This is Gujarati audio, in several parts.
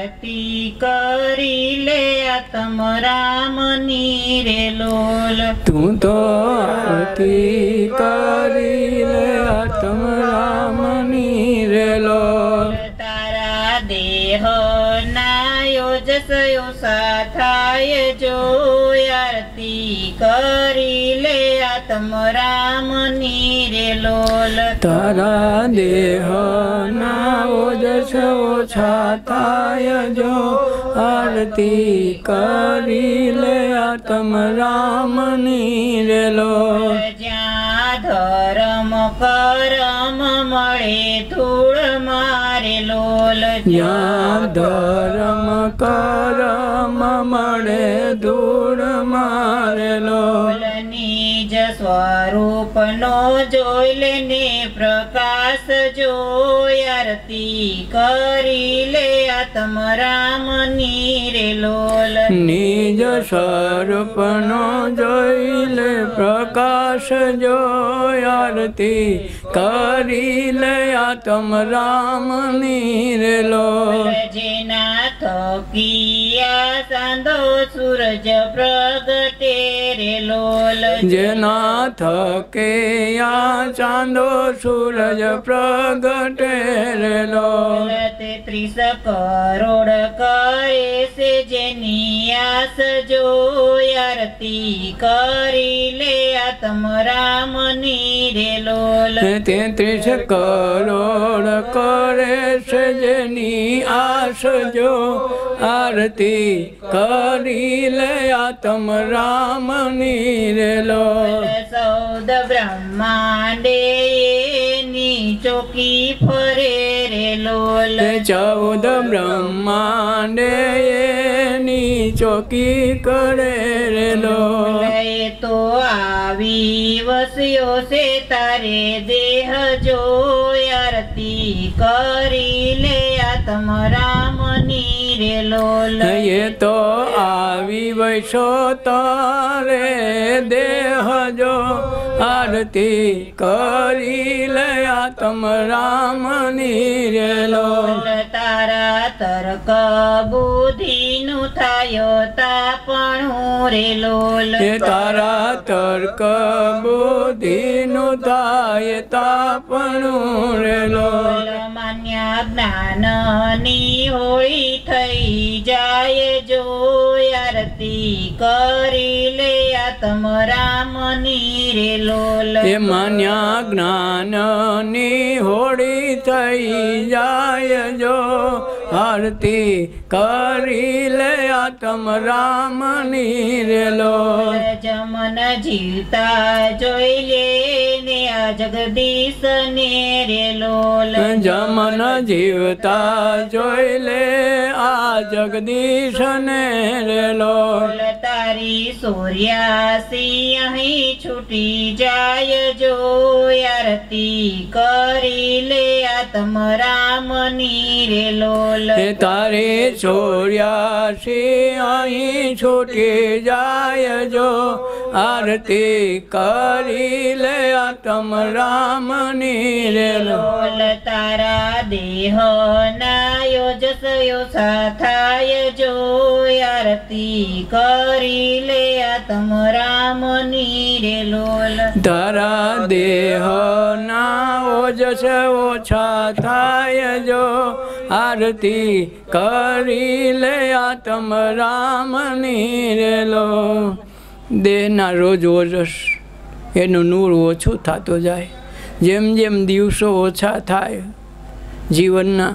आरती करी ले आत्म रामनी रे लोल। तू तो आरती करी ले आत्म रामनी रे लोल। तारा देह ना योजस योसा थाय जो आरती करी ले आत्म रामनी रे लोल। तारा देह ना ओजस ओछा थाय जो आरती करी ले आत्म रामनी रे लोल। ज्યાં ધર્મ કરમ મળે ધૂળ મારે લોલ। જ્યાં ધર્મ કરમ મળે ધૂળ મારે લોલ। નિજ સ્વરૂપનો જોઈ લેને પ્રકાશ જોઈ આરતી કરી લે આત્મ રામની રે લોલ। નિજ સ્વરૂપનો જોઈ લે પ્રકાશ જોઈ આરતી કરી લે આત્મ રામની રે લોલ। જેના થકિયા સાંધો સૂરજ પ્રગટે રે લોલ। જેના થકે આ ચાંદો સૂરજ પ્રગટે રે લોલ। 33 કરોડ કરે છે જેની આસ જોઈ આરતી કરી લે આત્મ રામની રે લોલ। 33 કરોડ કરે છે જેની આશ જો આરતી કરી લે આત્મ રામની રે લોલ। 14 બ્રહ્માંડે એની ચોકી ફરે રે લોલ। 14 બ્રહ્માંડે એની ચોકી કરે રે લોલ। એ તો આવી વસ્યો છે તારે દેહ જોઈ આરતી કરી લે આત્મ રામની રે લોલ। એ તો આવી વૈસો તારે દેહ જો આરતી કરી લે આત્મ રામની રે લોલ। તારા તર્ક બુદ્ધિનું થાયો તાપણું રે લોલ। એ તારા તર્ક બુદ્ધિનું થાય તાપણું રે લોલ। માન્ય જ્ઞાનની હોળી થઈ જાય જો આરતી કરી લે આત્મ રામની રે લોલ। એ માન્ય જ્ઞાનની હોળી થઈ જાય જો આરતી કરી લે આત્મ રામની રે લોલ। જમન જીવતા જોઈ લે ને આ જગદીશ ને રે લોલ। જમન જીવતા જોઈ લે આ જગદીશ ને રે લોલ। તારી સૂર્યાસી અહીં છૂટી જાય જો આરતી કરી લે આત્મ રામની રે લોલ। તારે 84 અહીં છૂટી જાય જો આરતી કરી લે આત્મ રામની રે લોલ। તારા દેહ ના યોજસ યોસા થાય જો આરતી કરી લે આત્મ રામની રે લોલ। તારા દેહ ના ઓજસ ઓછા થાય જો આરતી કરી લે આત્મ રામની રે લોલ। દેહના રોજ ઓજસ એનું નૂર ઓછું થતું જાય। જેમ જેમ દિવસો ઓછા થાય જીવનના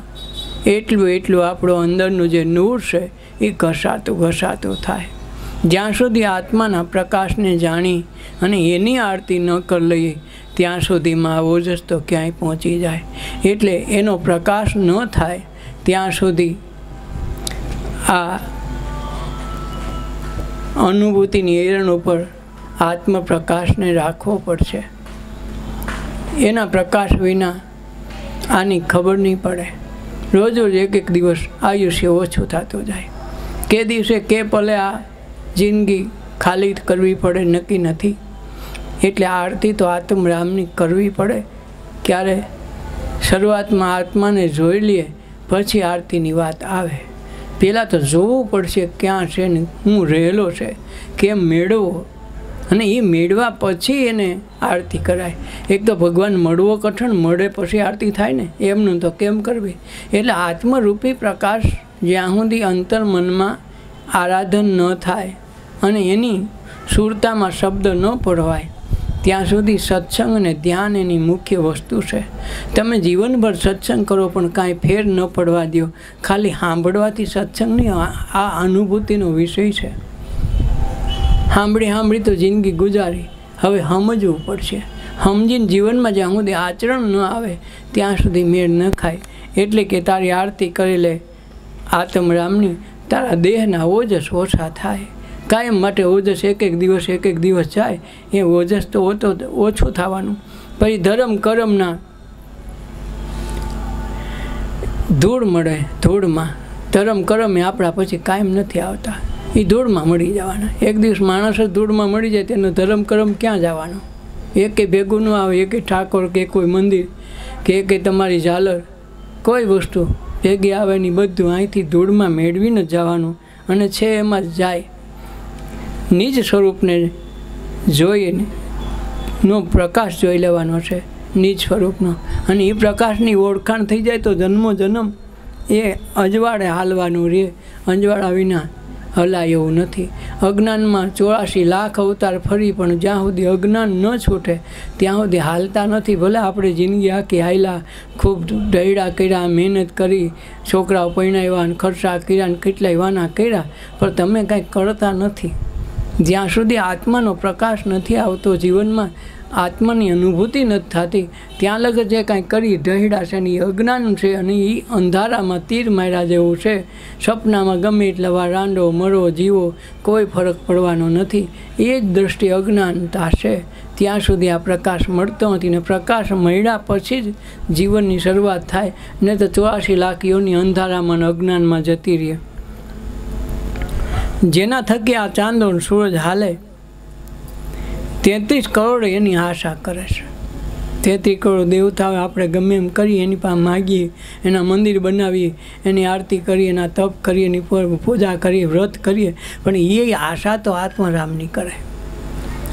એટલું એટલું આપણું અંદરનું જે નૂર છે એ ઘસાતું ઘસાતું થાય। જ્યાં સુધી આત્માના પ્રકાશને જાણી અને એની આરતી ન કરી લઈએ ત્યાં સુધીમાં ઓજસ તો ક્યાંય પહોંચી જાય। એટલે એનો પ્રકાશ ન થાય ત્યાં સુધી આ અનુભૂતિની એરણ ઉપર આત્મપ્રકાશને રાખવો પડશે। એના પ્રકાશ વિના આની ખબર નહીં પડે। રોજ રોજ એક એક દિવસ આયુષ્ય ઓછું થતું જાય। કે દિવસે કે પલે આ જિંદગી ખાલી કરવી પડે નક્કી નથી। એટલે આરતી તો આત્મરામની કરવી પડે। ક્યારે શરૂઆતમાં આત્માને જોઈ લઈએ પછી આરતીની વાત આવે। પહેલાં તો જોવું પડશે ક્યાં છે ને હું રહેલો છે, કેમ મેળવવો, અને એ મેળવા પછી એને આરતી કરાય. એક તો ભગવાન મળવો કઠણ, મળે પછી આરતી થાય ને, એમનું તો કેમ કરવી. એટલે આત્મરૂપી પ્રકાશ જ્યાં સુધી અંતર મનમાં આરાધન ન થાય અને એની સુરતામાં શબ્દ ન પડવાય ત્યાં સુધી સત્સંગ અને ધ્યાન એની મુખ્ય વસ્તુ છે. તમે જીવનભર સત્સંગ કરો પણ કાંઈ ફેર ન પડવા દો. ખાલી સાંભળવાથી સત્સંગ નહીં, આ અનુભૂતિનો વિષય છે. સાંભળી તો જિંદગી ગુજારી, હવે સમજવું પડશે. સમજીને જીવનમાં જ્યાં સુધી આચરણ ન આવે ત્યાં સુધી મેળ ન ખાય. એટલે કે તારી આરતી કરી લે આત્મરામની, તારા દેહના ઓજસ ઓછા થાય. કાયમ માટે ઓજસ એક એક દિવસ જાય, એ ઓજસ તો ઓછું થવાનું. પછી ધર્મ કર્મના ધૂળ મળે, ધૂળમાં ધર્મ કર્મ એ આપણા પછી કાયમ નથી આવતા, એ ધૂળમાં મળી જવાના. એક દિવસ માણસ જ ધૂળમાં મળી જાય, તેનો ધર્મ કર્મ ક્યાં જવાનો? એકે ભેગું ન આવે, એકે ઠાકોર કે કોઈ મંદિર કે એકે તમારી ઝાલર, કોઈ વસ્તુ ભેગી આવે નહીં, બધું અહીંથી ધૂળમાં મેળવીને જ જવાનું. અને છે એમાં જ જાય. નિજ સ્વરૂપને જોઈને નો પ્રકાશ જોઈ લેવાનો છે, નિજ સ્વરૂપનો. અને એ પ્રકાશની ઓળખાણ થઈ જાય તો જન્મો જન્મ એ અજવાળે હાલવાનું રહે. અજવાળા વિના હલાય એવું નથી. અજ્ઞાનમાં 84 લાખ અવતાર ફરી પણ જ્યાં સુધી અજ્ઞાન ન છૂટે ત્યાં સુધી હાલતા નથી. ભલે આપણે જિંદગી આખી હાલ્યા, ખૂબ ઢૈડા કર્યા, મહેનત કરી, છોકરાઓ પરણાવ્યા, ખર્ચા કર્યા ને કેટલાય વાના કર્યા, પણ તમે કાંઈ કરતા નથી. જ્યાં સુધી આત્માનો પ્રકાશ નથી આવતો, જીવનમાં આત્માની અનુભૂતિ નથી થતી, ત્યાં લગી જે કાંઈ કરી ઢહેડા છે ને એ અજ્ઞાન છે. અને એ અંધારામાં તીર માર્યા જેવું છે. સપનામાં ગમે એટલા વાર રાંડો મરો જીવો, કોઈ ફરક પડવાનો નથી. એ જ દ્રષ્ટિ અજ્ઞાનતા છે. ત્યાં સુધી આ પ્રકાશ મળતો નથી. ને પ્રકાશ મળ્યા પછી જ જીવનની શરૂઆત થાય, ને તો 84 લાખ યોની અંધારામાં અજ્ઞાનમાં જતી રહે. જેના થકી આ ચાંદો સૂરજ હાલે 33 કરોડ એની આશા કરે છે. 33 કરોડ દેવતાઓ આપણે ગમે એમ કરીએ, એની પાસે માગીએ, એના મંદિર બનાવીએ, એની આરતી કરીએ, એના તપ કરીએ, એની પૂજા કરીએ, વ્રત કરીએ, પણ એ આશા તો આત્મારામની કરે.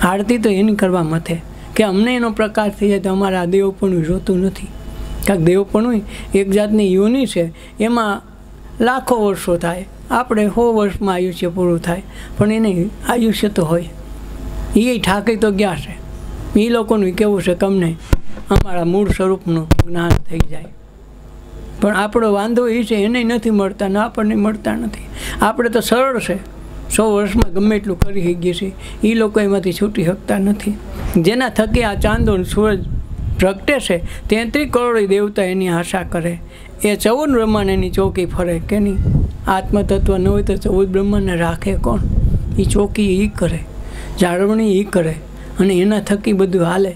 આરતી તો એની કરવા મથે કે અમને એનો પ્રકાશ થઈ જાય તો અમારે આ દેવપણું જોતું નથી. કાંઈક દેવપણું એક જાતની યોની છે, એમાં લાખો વર્ષો થાય, આપણે 100 વર્ષમાં આયુષ્ય પૂરું થાય, પણ એને આયુષ્ય તો હોય. એ ઠાકી તો ગયા છે. એ લોકોનું કેવું છે કે અમને અમારા મૂળ સ્વરૂપનું જ્ઞાન થઈ જાય. પણ આપણો વાંધો એ છે, એને નથી મળતા ને આપણને મળતા નથી. આપણે તો સરળ છે, 100 વર્ષમાં ગમે એટલું કરી શકીએ છીએ. એ લોકો એમાંથી છૂટી શકતા નથી. જેના થકી આ ચાંદો સૂરજ પ્રગટે છે, 33 કરોડ દેવતા એની આશા કરે. એ 14 બ્રહ્માંડ એની ચોકી ફરે કે નહીં. આત્મતત્વ ન હોય તો 14 બ્રહ્માંડને રાખે કોણ? એ ચોકી એ કરે, જાળવણી એ કરે, અને એના થકી બધું હાલે.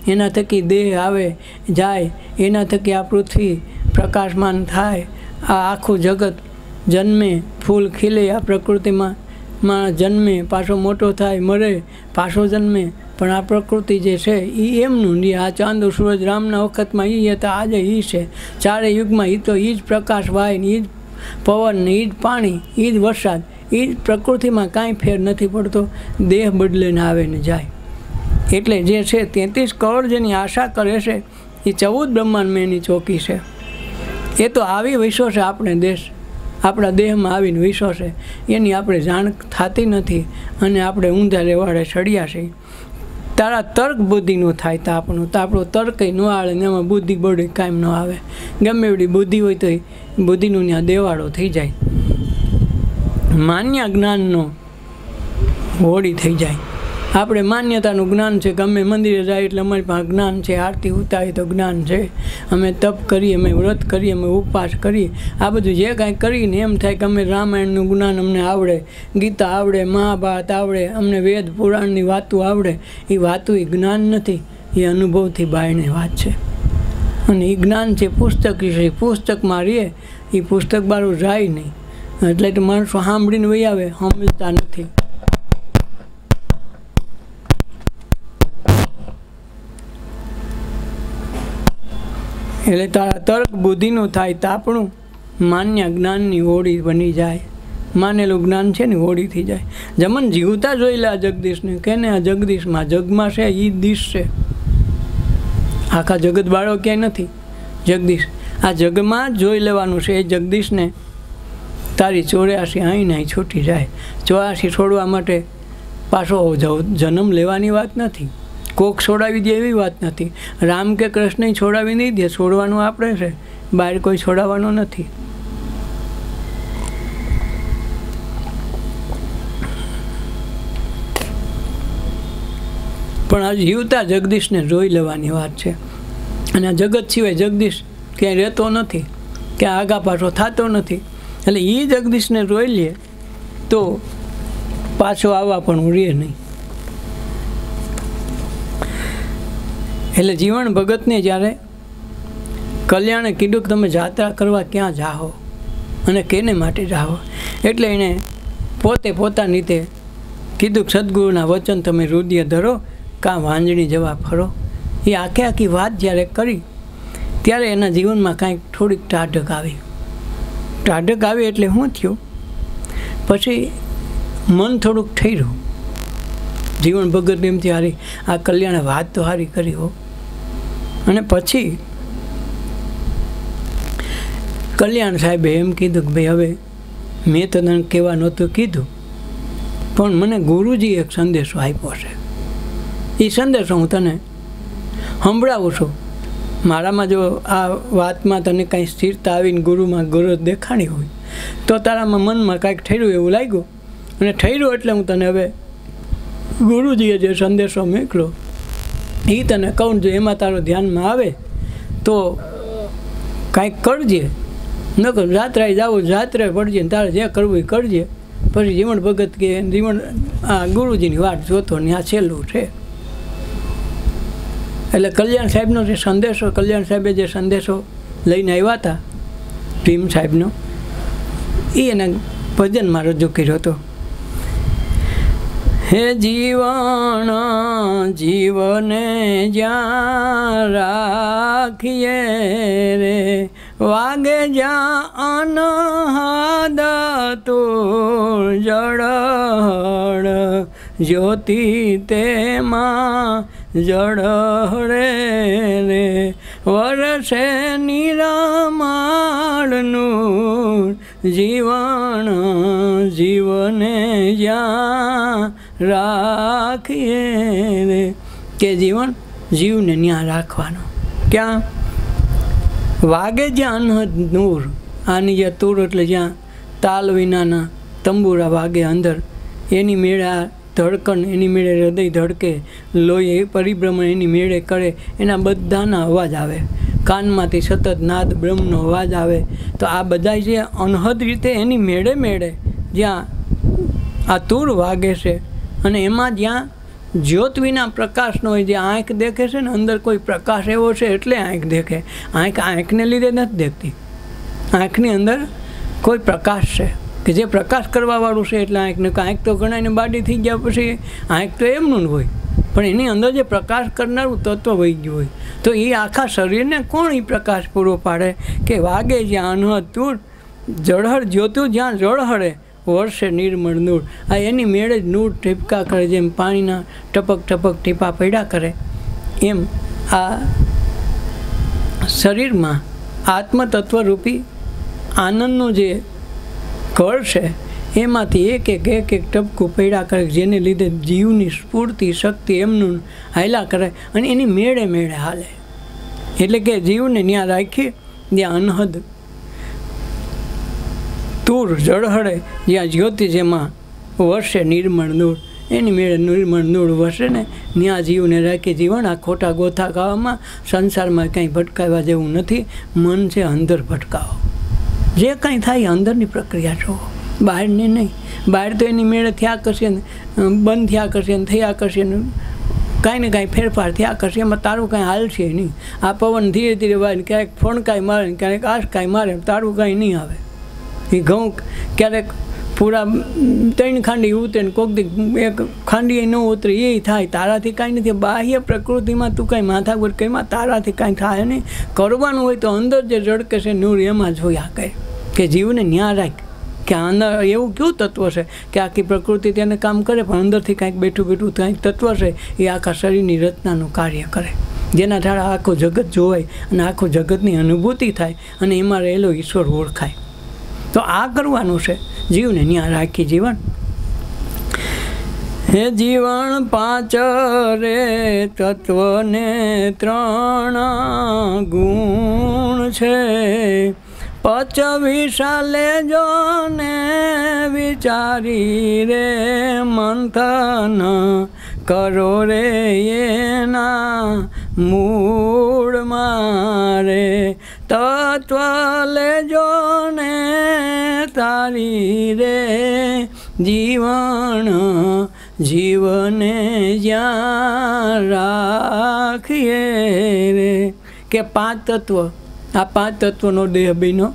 એના થકી દેહ આવે જાય, એના થકી આ પૃથ્વી પ્રકાશમાન થાય, આ આખું જગત જન્મે, ફૂલ ખીલે, આ પ્રકૃતિમાં જન્મે, પાછો મોટો થાય, મરે, પાછો જન્મે. પણ આ પ્રકૃતિ જે છે એ એમનું નહીં. આ ચાંદો સૂરજ રામના વખતમાં એ હતા, આજે એ છે. ચારે યુગમાં એ તો એ જ પ્રકાશ વાય ને, એ જ પવન ને, એ જ પાણી, એ જ વરસાદ, એ જ પ્રકૃતિમાં કાંઈ ફેર નથી પડતો. દેહ બદલે ને આવે ને જાય. એટલે જે છે 33 કરોડ જેની આશા કરે છે, એ 14 બ્રહ્માંડમાં એની ચોકી છે. એ તો આવી વિશ્વ છે. આપણે દેશ, આપણા દેહમાં આવીને વિશ્વ છે, એની આપણે જાણ થતી નથી, અને આપણે ઊંધા રેવાડે ચડ્યા છીએ. તારા તર્ક બુદ્ધિનું થાય તો આપણો તર્ક ન આવે ને એમાં બુદ્ધિ બળી કાંઈ ન આવે. ગમે એવડી બુદ્ધિ હોય તો બુદ્ધિનું ત્યાં દેવાળો થઈ જાય. માન્ય જ્ઞાનનો હોળી થઈ જાય. આપણે માન્યતાનું જ્ઞાન છે, ગમે મંદિરે જાય એટલે અમારી પાસે જ્ઞાન છે, આરતી ઉતારી તો જ્ઞાન છે, અમે તપ કરીએ, અમે વ્રત કરીએ, અમે ઉપવાસ કરીએ, આ બધું જે કાંઈ કરીને એમ થાય કે અમે રામાયણનું જ્ઞાન અમને આવડે, ગીતા આવડે, મહાભારત આવડે, અમને વેદ પુરાણની વાતો આવડે. એ વાતો એ જ્ઞાન નથી, એ અનુભવથી બહારની વાત છે. અને એ જ્ઞાન છે પુસ્તક છે. પુસ્તકમાં રહીએ, એ પુસ્તક બારું જાય નહીં. એટલે તો માણસો સાંભળીને વહી આવે, સમજતા નથી. એટલે તારા તર્ક બુદ્ધિનું થાય તો આપણું માન્ય જ્ઞાનની હોળી બની જાય. માનેલું જ્ઞાન છે ને ઓળી થઈ જાય. જમન જીવતા જોઈ લે આ જગદીશને, કે ને આ જગદીશમાં જગમાં છે એ દિશ છે, આખા જગત બાળો ક્યાંય નથી. જગદીશ આ જગમાં જોઈ લેવાનું છે. એ જગદીશને તારી 84 અહીં નહીં છૂટી જાય. 84 છોડવા માટે પાછો જન્મ લેવાની વાત નથી, કોક છોડાવી દે એવી વાત નથી. રામ કે કૃષ્ણ છોડાવી નહીં દે, છોડવાનું આપણે છે, બહાર કોઈ છોડાવવાનું નથી. પણ આ જીવતા જગદીશને જોઈ લેવાની વાત છે. અને આ જગત સિવાય જગદીશ ક્યાંય રહેતો નથી, ક્યાં આગા પાછો થતો નથી. એટલે એ જગદીશને જોઈ લે તો પાછો આવવા પણ રહે નહીં. એટલે જીવન ભગતને જ્યારે કલ્યાણે કીધું કે તમે જાત્રા કરવા ક્યાં જાઓ અને કેને માટે જાઓ, એટલે એણે પોતે પોતાની રીતે કીધું કે સદગુરુના વચન તમે હૃદય ધરો, કાં વાંજણી જવા ફરો. એ આખી વાત જ્યારે કરી ત્યારે એના જીવનમાં કાંઈક થોડીક ટાઢક આવી. ટાઢક આવી એટલે શું થયું, પછી મન થોડુંક ઠર્યું. જીવન ભગત એમથી હારી આ કલ્યાણે વાત તો હારી કરી હો. અને પછી કલ્યાણ સાહેબે એમ કીધું કે ભાઈ હવે મેં તો તને કહેવા નહોતું કીધું, પણ મને ગુરુજી એક સંદેશો આપ્યો છે. એ સંદેશો હું તને સંભળાવું છું. મારામાં જો આ વાતમાં તને કાંઈ સ્થિરતા આવીને ગુરુમાં ગરજ દેખાણી હોય તો તારામાં મનમાં કાંઈક ઠર્યું એવું લાગ્યું, અને ઠર્યું એટલે હું તને હવે ગુરુજીએ જે સંદેશો મોકલ્યો એ તને કહું. જો એમાં તારો ધ્યાનમાં આવે તો કાંઈક કરજે, ન કર જાત્રાએ જાવું જાત્રાએ પડજે, તારે જે કરવું એ કરજે. પછી જીવન ભગત કે જીવન આ ગુરુજીની વાત જોતો ને આ છેલ્લું છે. એટલે કલ્યાણ સાહેબનો જે સંદેશો, કલ્યાણ સાહેબે જે સંદેશો લઈને આવ્યા હતા ભીમ સાહેબનો, એ એને ભજનમાં રજૂ કર્યો હતો. હે જીવન જીવને જ્યાં રાખીએ રે, વાગે જ્યાં અનહદ તું જળહળ, જ્યોતિ તેમાં જળહળે રે, વરસે નિરામાળનું જીવન જીવને જ્યાં રાખીએ રે. કે જીવન જીવને ત્યાં રાખવાનો. ક્યાં વાગે જ્યાં અનહદ નૂર, આની જે તૂર એટલે જ્યાં તાલ વિનાના તંબુરા વાગે અંદર, એની મેળે આ ધડકન, એની મેળે હૃદય ધડકે, લોહી પરિભ્રમણ એની મેળે કરે, એના બધાના અવાજ આવે. કાનમાંથી સતત નાદ બ્રહ્મનો અવાજ આવે. તો આ બધા જે અનહદ રીતે એની મેળે મેળે જ્યાં આ તૂર વાગે છે, અને એમાં જ્યાં જ્યોત વિના પ્રકાશનો હોય, જે આંખ દેખે છે ને અંદર કોઈ પ્રકાશ એવો છે એટલે આંખ દેખે. આંખને લીધે નથી દેખતી. આંખની અંદર કોઈ પ્રકાશ છે કે જે પ્રકાશ કરવાવાળું છે એટલે આંખને. આંખ તો ઘણાને બાડી થઈ ગયા પછી આંખ તો એમનું જ હોય, પણ એની અંદર જે પ્રકાશ કરનારું તત્વ વહી ગયું હોય. તો એ આખા શરીરને કોણ એ પ્રકાશ પૂરો પાડે કે વાગે જ્યાં અનહદ તૂર, જળહળ જ્યોતું જ્યાં જળહળે, વર્ષે નિર્મળ નૂર. આ એની મેળે જ નૂર ટીપકા કરે, જેમ પાણીના ટપક ટપક ટીપા પડ્યા કરે એમ આ શરીરમાં આત્મતત્વરૂપી આનંદનું જે ઘર છે એમાંથી એક ટપકું પડ્યા કરે, જેને લીધે જીવની સ્ફૂર્તિ શક્તિ એમનું હાલ્યા કરે અને એની મેળે મેળે હાલે. એટલે કે જીવને ત્યાં રાખી જ્યાં અનહદ તૂર જળહળે, જ્યાં જ્યોતિ જેમાં વર્ષે નિર્મળ નૂર, એની મેળે નિર્મળ નૂર વસે ને ત્યાં જીવને રાખી. જીવન આ ખોટા ગોથા ખાવામાં સંસારમાં કંઈ ભટકાવવા જેવું નથી. મન છે અંદર ભટકાવો. જે કંઈ થાય અંદરની પ્રક્રિયા જુઓ, બહારની નહીં. બહાર તો એની મેળે થયા કરશે ને, બંધ થયા કરશે ને થયા કરશે ને, કાંઈ ને કાંઈ ફેરફાર થયા કરશે, એમાં તારું કાંઈ હાલશે નહીં. આ પવન ધીરે ધીરે વાય ને ક્યારેક ફણકાઈ મારે ને ક્યારેક આશકાઈ મારે, તારું કાંઈ નહીં આવે. એ ઘઉં ક્યારેક પૂરા 3 ખાંડી ઉતરે ને કોક દી એક ખાંડી ન ઉતરે, એ થાય. તારાથી કાંઈ નથી. બાહ્ય પ્રકૃતિમાં તું કાંઈ માથાકૂટ કરીમાં તારાથી કાંઈ થાય નહીં. કરવાનું હોય તો અંદર જે ઝળકે છે નૂર એમાં જોયા કરે કે જીવને ન્યા રાખ. કે અંદર એવું કયું તત્વ છે કે આખી પ્રકૃતિ તેને કામ કરે, પણ અંદરથી કાંઈક બેઠું બેઠું કાંઈક તત્વ છે એ આખા શરીરની રચનાનું કાર્ય કરે, જેના દ્વારા આખું જગત જોવાય અને આખું જગતની અનુભૂતિ થાય અને એમાં રહેલો ઈશ્વર ઓળખાય. તો આ કરવાનું છે જીવને ન્યા રાખી જીવન. હે જીવન પાંચ રે તત્વને ત્રણ ગુણ છે, પચવીસા લેજો ને વિચારી રે મંથન કરો રે એના મૂળ મારે, તત્વ લેજો ને તારી રે જીવન જીવને જ્યાં રાખીએ રે. કે પાંચ તત્વ, આ પાંચ તત્વનો દેહ બન્યો,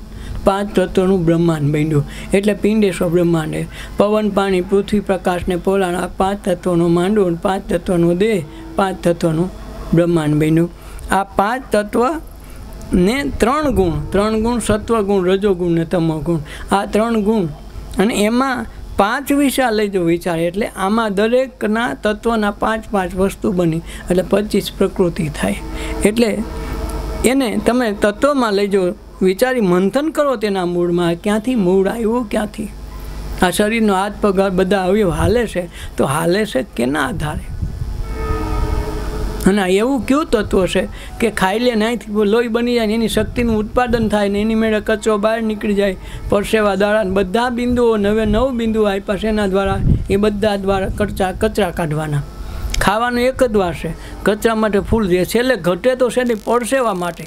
પાંચ તત્વનું બ્રહ્માંડ બન્યું, એટલે પિંડેશ્વર બ્રહ્માંડ. પવન પાણી પૃથ્વી પ્રકાશ ને પોલાણ, આ પાંચ તત્વનો માંડવો, પાંચ તત્વનો દેહ, પાંચ તત્વનું બ્રહ્માંડ બન્યું. આ પાંચ તત્વ ને ત્રણ ગુણ સત્વ ગુણ, રજોગુણ ને તમો ગુણ, આ ત્રણ ગુણ, અને એમાં 5 વિષા લેજો વિચાર, એટલે આમાં દરેકના તત્વના 5 વસ્તુ બની એટલે 25 પ્રકૃતિ થાય. એટલે એને તમે તત્વમાં લેજો વિચારી, મંથન કરો તેના મૂળમાં, ક્યાંથી મૂળ આવ્યું, ક્યાંથી આ શરીરનો હાથ પગ બધા અવયવ હાલે છે, તો હાલે છે કેના આધારે, અને એવું કયું તત્વ છે કે ખાઈ લે નાથી લોહી બની જાય, એની શક્તિનું ઉત્પાદન થાય ને એની મેળે કચરો બહાર નીકળી જાય, પરસેવા દાડા બધા બિંદુઓ 9 બિંદુઓ આપ્યા છે, એના દ્વારા એ બધા દ્વારા કચરા કાઢવાના. ખાવાનું એક જ વાર છે, કચરા માટે ફૂલ દે, છેલ્લે ઘટે તો છે ને પરસેવા માટે,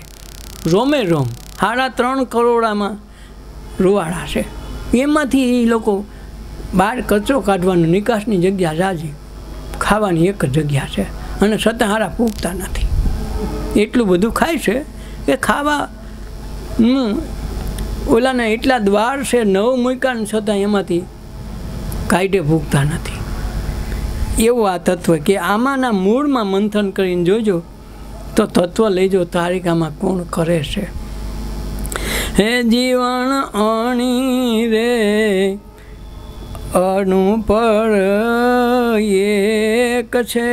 રોમે રોમ 3.5 કરોડમાં રૂવાડા છે, એમાંથી એ લોકો બહાર કચરો કાઢવાનો, નિકાસની જગ્યા જાજી, ખાવાની એક જ જગ્યા છે, અને છતાં હારા પૂગતા નથી. એટલું બધું ખાય છે કે ખાવાનું ઓલાને એટલા દ્વાર છે, 9 મૂક્યા ને છતાં એમાંથી કાંઈ ભૂગતા નથી. એવું આ તત્વ કે આમાંના મૂળમાં મંથન કરીને જોજો તો તત્વ લેજો તારિકામાં કોણ કરે છે. હે જીવન અણી રે અણુ પર એક છે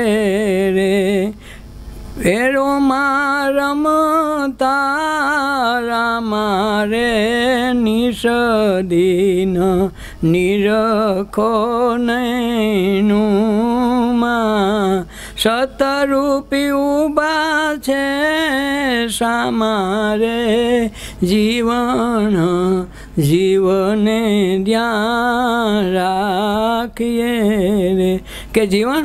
રે, વેરોમાં રમતા રામા રે નિષદીન નિરખો નૈનુમાં, સતરૂપી ઉભા છે સામા રે જીવન જીવને ધ્યાન રાખીએ રે. કે જીવન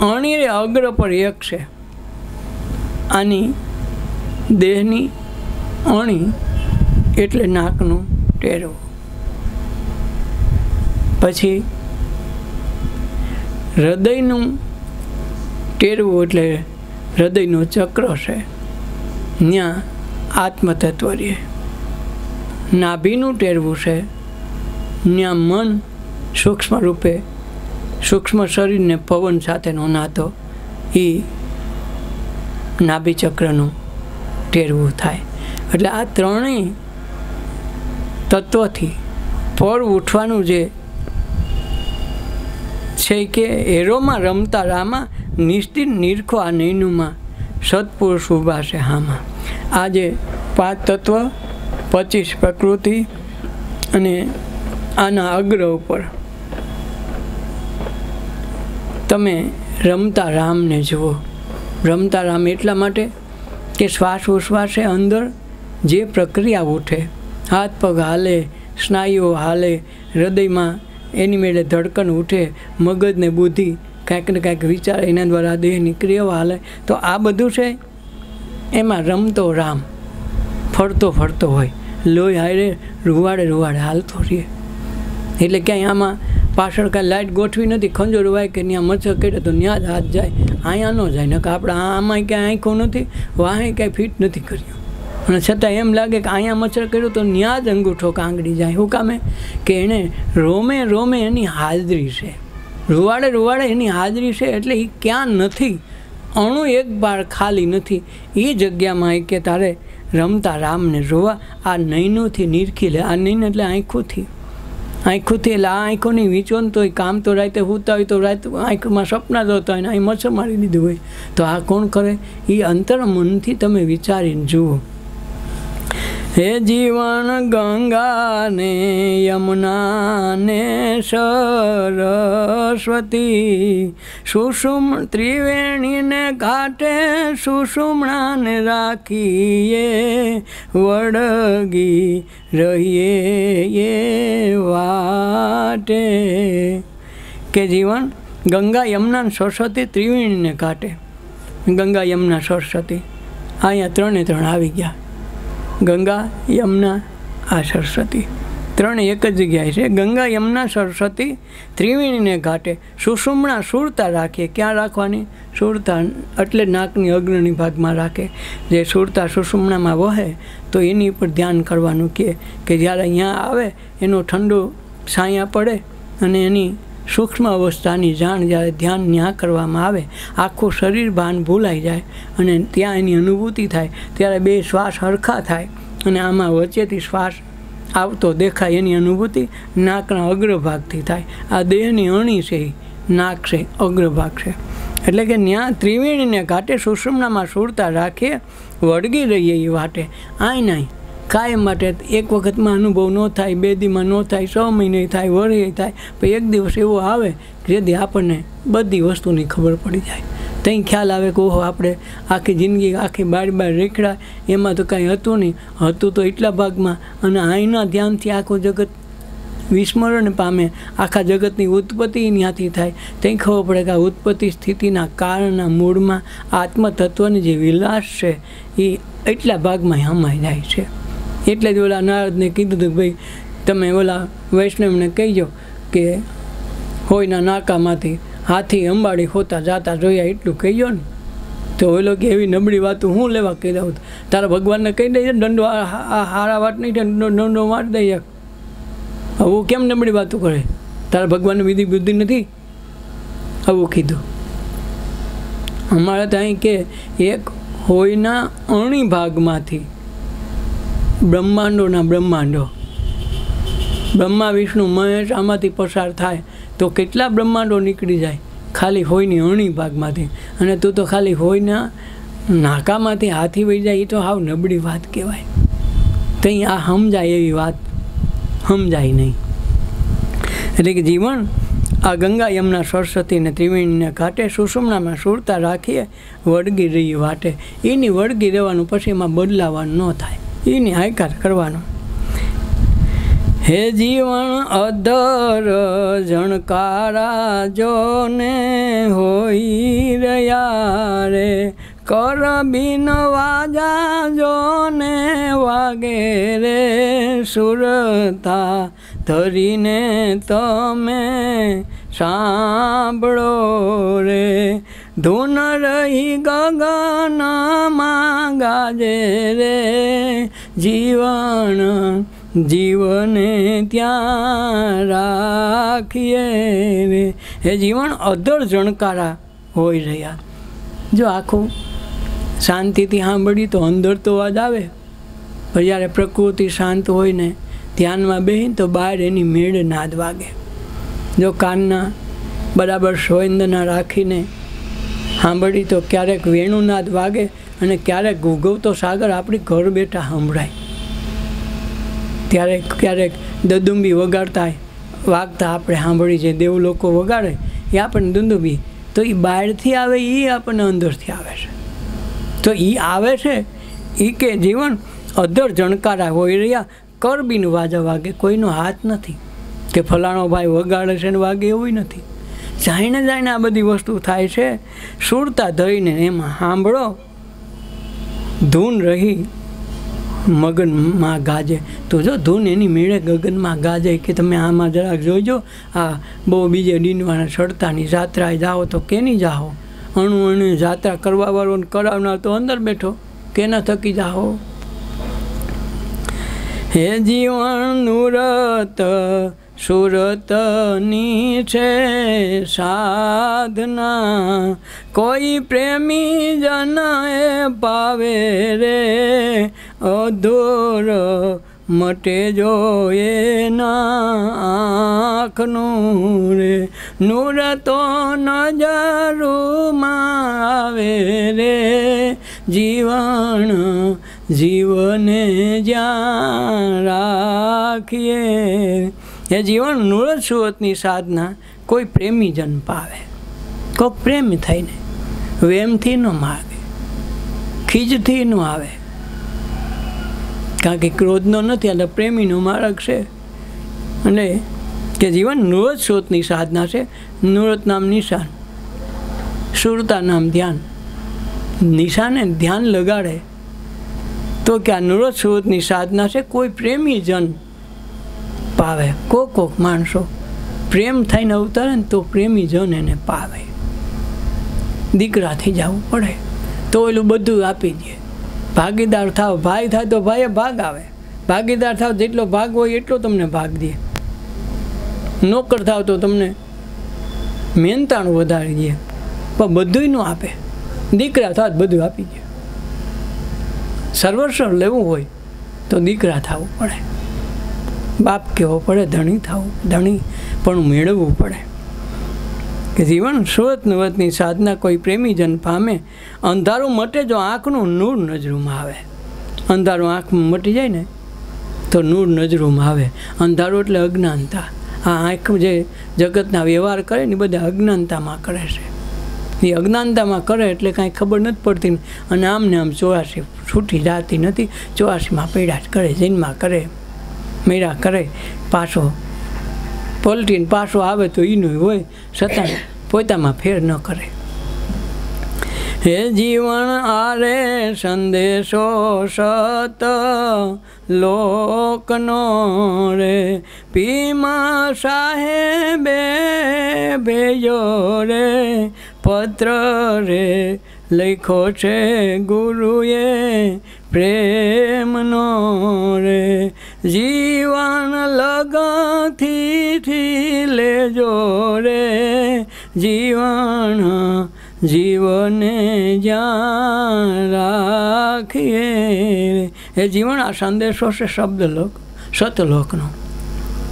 અણી રે અગ્ર પર એક છે, આની દેહની અણી એટલે નાકનું ટેરવું, પછી હૃદયનું ટેરવું એટલે હૃદયનું ચક્ર છે, ત્યાં આત્મતત્વ રહે. નાભીનું ટેરવું છે, ત્યાં મન સૂક્ષ્મ રૂપે સૂક્ષ્મ શરીરને પવન સાથેનો નાતો એ નાભી ચક્રનું ટેરવું થાય. એટલે આ ત્રણેય તત્વથી પર ઉઠવાનું જે છે કે એરોમાં રમતા રામા નિશ્ચિત નિરખો આ નૈનુમાં સત્પુરુષ ઉભા છે હામાં. આ જે 5 તત્વ 25 પ્રકૃતિ અને આના અગ્ર ઉપર તમે રમતા રામને જુઓ. રમતા રામ એટલા માટે કે શ્વાસ ઉશ્વાસે અંદર જે પ્રક્રિયા ઉઠે, હાથ પગ હાલે, સ્નાયુઓ હાલે, હૃદયમાં એની મેળે ધડકન ઉઠે, મગજ ને બુદ્ધિ કાંઈક ને કાંઈક વિચાર એના દ્વારા દેહની ક્રિયાઓ હાલે, તો આ બધું છે એમાં રમતો રામ ફરતો ફરતો હોય, લોહી હારે રૂવાડે હાલતો રહે. એટલે ક્યાંય આમાં પાછળ કાંઈ લાઇટ ગોઠવી નથી, ખંજોર વાય કે ત્યાં મચ્છર કરે તો ત્યાં જ હાથ જાય, અહીંયા ન જાય. નકર આપણે આમાં ક્યાંય આંખો નથી, વાહે કાંઈ ફિટ નથી કર્યું, અને છતાં એમ લાગે કે અહીંયા મચ્છર કર્યું તો ત્યાં જ અંગૂઠો કાંગડી જાય. શું કામે કે એણે રોમે રોમે એની હાજરી છે, રૂવાડે એની હાજરી છે, એટલે એ ક્યાં નથી, અણુ એક બાર ખાલી નથી. એ જગ્યામાં કે તારે રમતા રામને જોવા, આ નૈનુંથી નિરખી લે. આ નૈન એટલે આંખોથી આંખોથી એટલે આ આંખોની વીંચોન તો કામ તો રાતે સૂતા હોય તો રાતે આંખમાં સપના જોતા હોય ને અહીં મચ્છર મારી દીધું હોય તો આ કોણ કરે? એ અંતર્મનથી તમે વિચારીને જુઓ. હે જીવન ગંગાને યમુનાને સરસ્વતી, સુષુમ ત્રિવેણીને ઘાટે સુષુમ્ણાને રાખીએ, વળગી રહીએ એ વાટે. કે જીવન ગંગા યમુના સરસ્વતી ત્રિવેણીને ઘાટે. ગંગા યમુના સરસ્વતી અહીંયા ત્રણે ત્રણ આવી ગયા. ગંગા યમુના આ સરસ્વતી ત્રણે એક જ જગ્યાએ છે. ગંગા યમુના સરસ્વતી ત્રિવેણીને ઘાટે સુષુમ્ણા સુરતા રાખીએ. ક્યાં રાખવાની? સુરતા એટલે નાકની અગ્રણી ભાગમાં રાખે. જે સુરતા સુષુમ્ણામાં વહે તો એની ઉપર ધ્યાન કરવાનું કે જ્યારે અહીંયા આવે એનો ઠંડો છાયા પડે અને એની સૂક્ષ્મ અવસ્થાની જાણ જ્યારે ધ્યાન ન્યા કરવામાં આવે, આખું શરીર ભાન ભૂલાઈ જાય અને ત્યાં એની અનુભૂતિ થાય. ત્યારે બે શ્વાસ હરખા થાય અને આમાં વચ્ચેથી શ્વાસ આવતો દેખાય. એની અનુભૂતિ નાકના અગ્રભાગથી થાય. આ દેહની અણી છે, નાક છે, અગ્રભાગ છે. એટલે કે ત્યાં ત્રિવેણીને ઘાટે સુષુમ્ણામાં સુરતા રાખીએ, વળગી રહીએ એ વાટે. આય નહીં કાયમ માટે એક વખતમાં અનુભવ ન થાય, 2 દીમાં ન થાય, 6 મહિને થાય, વર્ષે થાય, પણ એક દિવસ એવો આવે કે જેથી આપણને બધી વસ્તુની ખબર પડી જાય. ત્યાં ખ્યાલ આવે કે ઓહો આપણે આખી જિંદગી આખી બાર રેખડા એમાં તો કાંઈ હતું નહીં, હતું તો એટલા ભાગમાં. અને અહીંના ધ્યાનથી આખું જગત વિસ્મરણ પામે. આખા જગતની ઉત્પત્તિ ત્યાંથી થાય. ત્યાં ખબર પડે કે આ ઉત્પત્તિ સ્થિતિના કારણના મૂળમાં આત્મતત્વની જે વિલાસ છે એ એટલા ભાગમાં સમાઈ જાય છે. એટલે જ ઓલા નારદને કીધું હતું કે ભાઈ તમે ઓલા વૈષ્ણવને કહીજો કે હોયના નાકામાંથી હાથી અંબાડી ખોતા જાતા જોયા એટલું કહીજો ને. તો ઓલો કે એવી નબળી વાતો હું લેવા કહી દઉં? તારા ભગવાનને કહી દઈએ દંડો આ હારા વાત નહીં થાય, દંડો મારી દઈએ. આવું કેમ નબળી વાતો કરે? તારા ભગવાનને વિધિ બુદ્ધિ નથી? આવું કીધું. અમારે ત્યાં કે એક હોયના અણી ભાગમાંથી બ્રહ્માંડોના બ્રહ્માંડો, બ્રહ્મા વિષ્ણુ મહેશ આમાંથી પસાર થાય તો કેટલા બ્રહ્માંડો નીકળી જાય ખાલી હોયની અણી ભાગમાંથી. અને તું તો ખાલી હોયના નાકામાંથી હાથી વહી જાય. એ તો હાવ નબળી વાત કહેવાય. ત્યાં આ સમજાય એવી વાત સમજાય નહીં. એટલે કે જીવન આ ગંગા યમુના સરસ્વતીને ત્રિવેણીને ઘાટે સુષુમ્ણામાં સુરતા રાખીએ, વળગી રહીએ વાટે. એની વળગી રહેવાનું, પછી એમાં બદલાવાનું ન થાય, એની હાયકાર કરવાનો. હે જીવન અધર જણકારા જોને હોઈ રહ્યા રે, કર બિન વાજા જોને વાગે રે, સુરતા ધરીને તમે સાંભળો રે, ધૂન રહી ગગનમાં ગાજે રે, જીવન જીવને ત્યાં રાખીએ રે. હે જીવન અધર જણકારા હોઈ રહ્યા. જો આખું શાંતિથી સાંભળી તો અંદર તો અવાજ આવે, પણ જ્યારે પ્રકૃતિ શાંત હોય ને ધ્યાનમાં બેહીને તો બહાર એની મેળ નાદ વાગે. જો કાનના બરાબર સંવેદના રાખીને સાંભળી તો ક્યારેક વેણુનાદ વાગે અને ક્યારેક ગુગવતો સાગર આપણી ઘર બેઠા સંભળાય. ત્યારે ક્યારેક દદુંબી વગાડતા વાગતા આપણે સાંભળી છે, દેવ લોકો વગાડે એ આપણને દુંદુબી, તો એ બહારથી આવે એ આપણને અંદરથી આવે છે. તો એ આવે છે એ કે જીવન અધર જણકારા હોઈ રહ્યા, કરબીનું વાજા વાગે. કોઈનો હાથ નથી કે ફલાણો ભાઈ વગાડે છે ને વાગે, એવું નથી. જાણીને જાણીને આ બધી વસ્તુ થાય છે. સુરતા ધરીને એમાં સાંભળો, ધૂન રહી મગનમાં ગાજે. તો જો ધૂન એની મેળે ગગનમાં ગાજે કે તમે આમાં જરાક જોઈજો. આ બહુ બીજે ડીનવાના ચડતાની જાત્રાએ જાઓ તો કેની જાઓ? અણુ અણુ જાત્રા કરવાવાળો ને કરાવનાર તો અંદર બેઠો, કેના થકી જાઓ? હે જીવન નુરત સુરતની છે સાધના, કોઈ પ્રેમી જન એ પાવે રે, અધૂર મટે જો એના આંખનું રે, નૂર તો નજરમાં આવે રે, જીવન જીવને જ્યાં રાખીએ. એ જીવન નૂર સુરતની સાધના કોઈ પ્રેમી જન પાવે. કોઈક પ્રેમી થઈને વેમથી ન માગે, ખીજથી ન આવે, કારણ કે ક્રોધનો નથી, એટલે પ્રેમીનો માર્ગ છે. અને કે જીવન નૂરત સ્રોતની સાધના છે. નૂરત નામ નિશાન, સુરતા નામ ધ્યાન. નિશાને ધ્યાન લગાડે તો કે આ નૂરત સ્રોતની સાધના છે. કોઈ પ્રેમી જન પાવે. કોક માણસો પ્રેમ થઈને અવતારે ને તો પ્રેમી જન એને પાવે. દીકરાથી જવું પડે તો એલું બધું આપી દે. ભાગીદાર થાવ, ભાઈ થાય તો ભાઈએ ભાગ આવે. ભાગીદાર થાવ જેટલો ભાગ હોય એટલો તમને ભાગ દે. નોકર થાવ તો તમને મહેનતાણું વધારી દે, પણ બધું ન આપે. દીકરા થાવ બધું આપી દે. સર્વસ્વ લેવું હોય તો દીકરા થવું પડે, બાપ કહેવો પડે, ધણી થવું, ધણી પણ મેળવવું પડે. કે જીવન સુરત નવતની સાધના કોઈ પ્રેમીજન પામે. અંધારું મટે જો આંખનું નૂર નજરોમાં આવે. અંધારું આંખમાં મટી જાય ને તો નૂર નજરોમાં આવે. અંધારું એટલે અજ્ઞાનતા. આ આંખ જે જગતના વ્યવહાર કરે ને એ બધા અજ્ઞાનતામાં કરે છે. એ અજ્ઞાનતામાં કરે એટલે કાંઈ ખબર નથી પડતી. અને આમને આમ 84 છૂટી જતી નથી. 84માં પૈડા જ કરે, જન્મા કરે, મેળા કરે, પાછો પલટીને પાછો આવે તો એનું હોય, છતાં પોતામાં ફેર ન કરે. હે જીવન આરે સંદેશો સત લોકનો રે, પીમા સાહેબે ભેજો રે પત્ર રે, લખ્યો છે ગુરુએ પ્રેમનો રે. જીવન લગનથી લેજો રે, જીવન જીવને જ્યાં રાખીએ. એ જીવન આ સંદેશો છે શબ્દલોક સતલોકનો.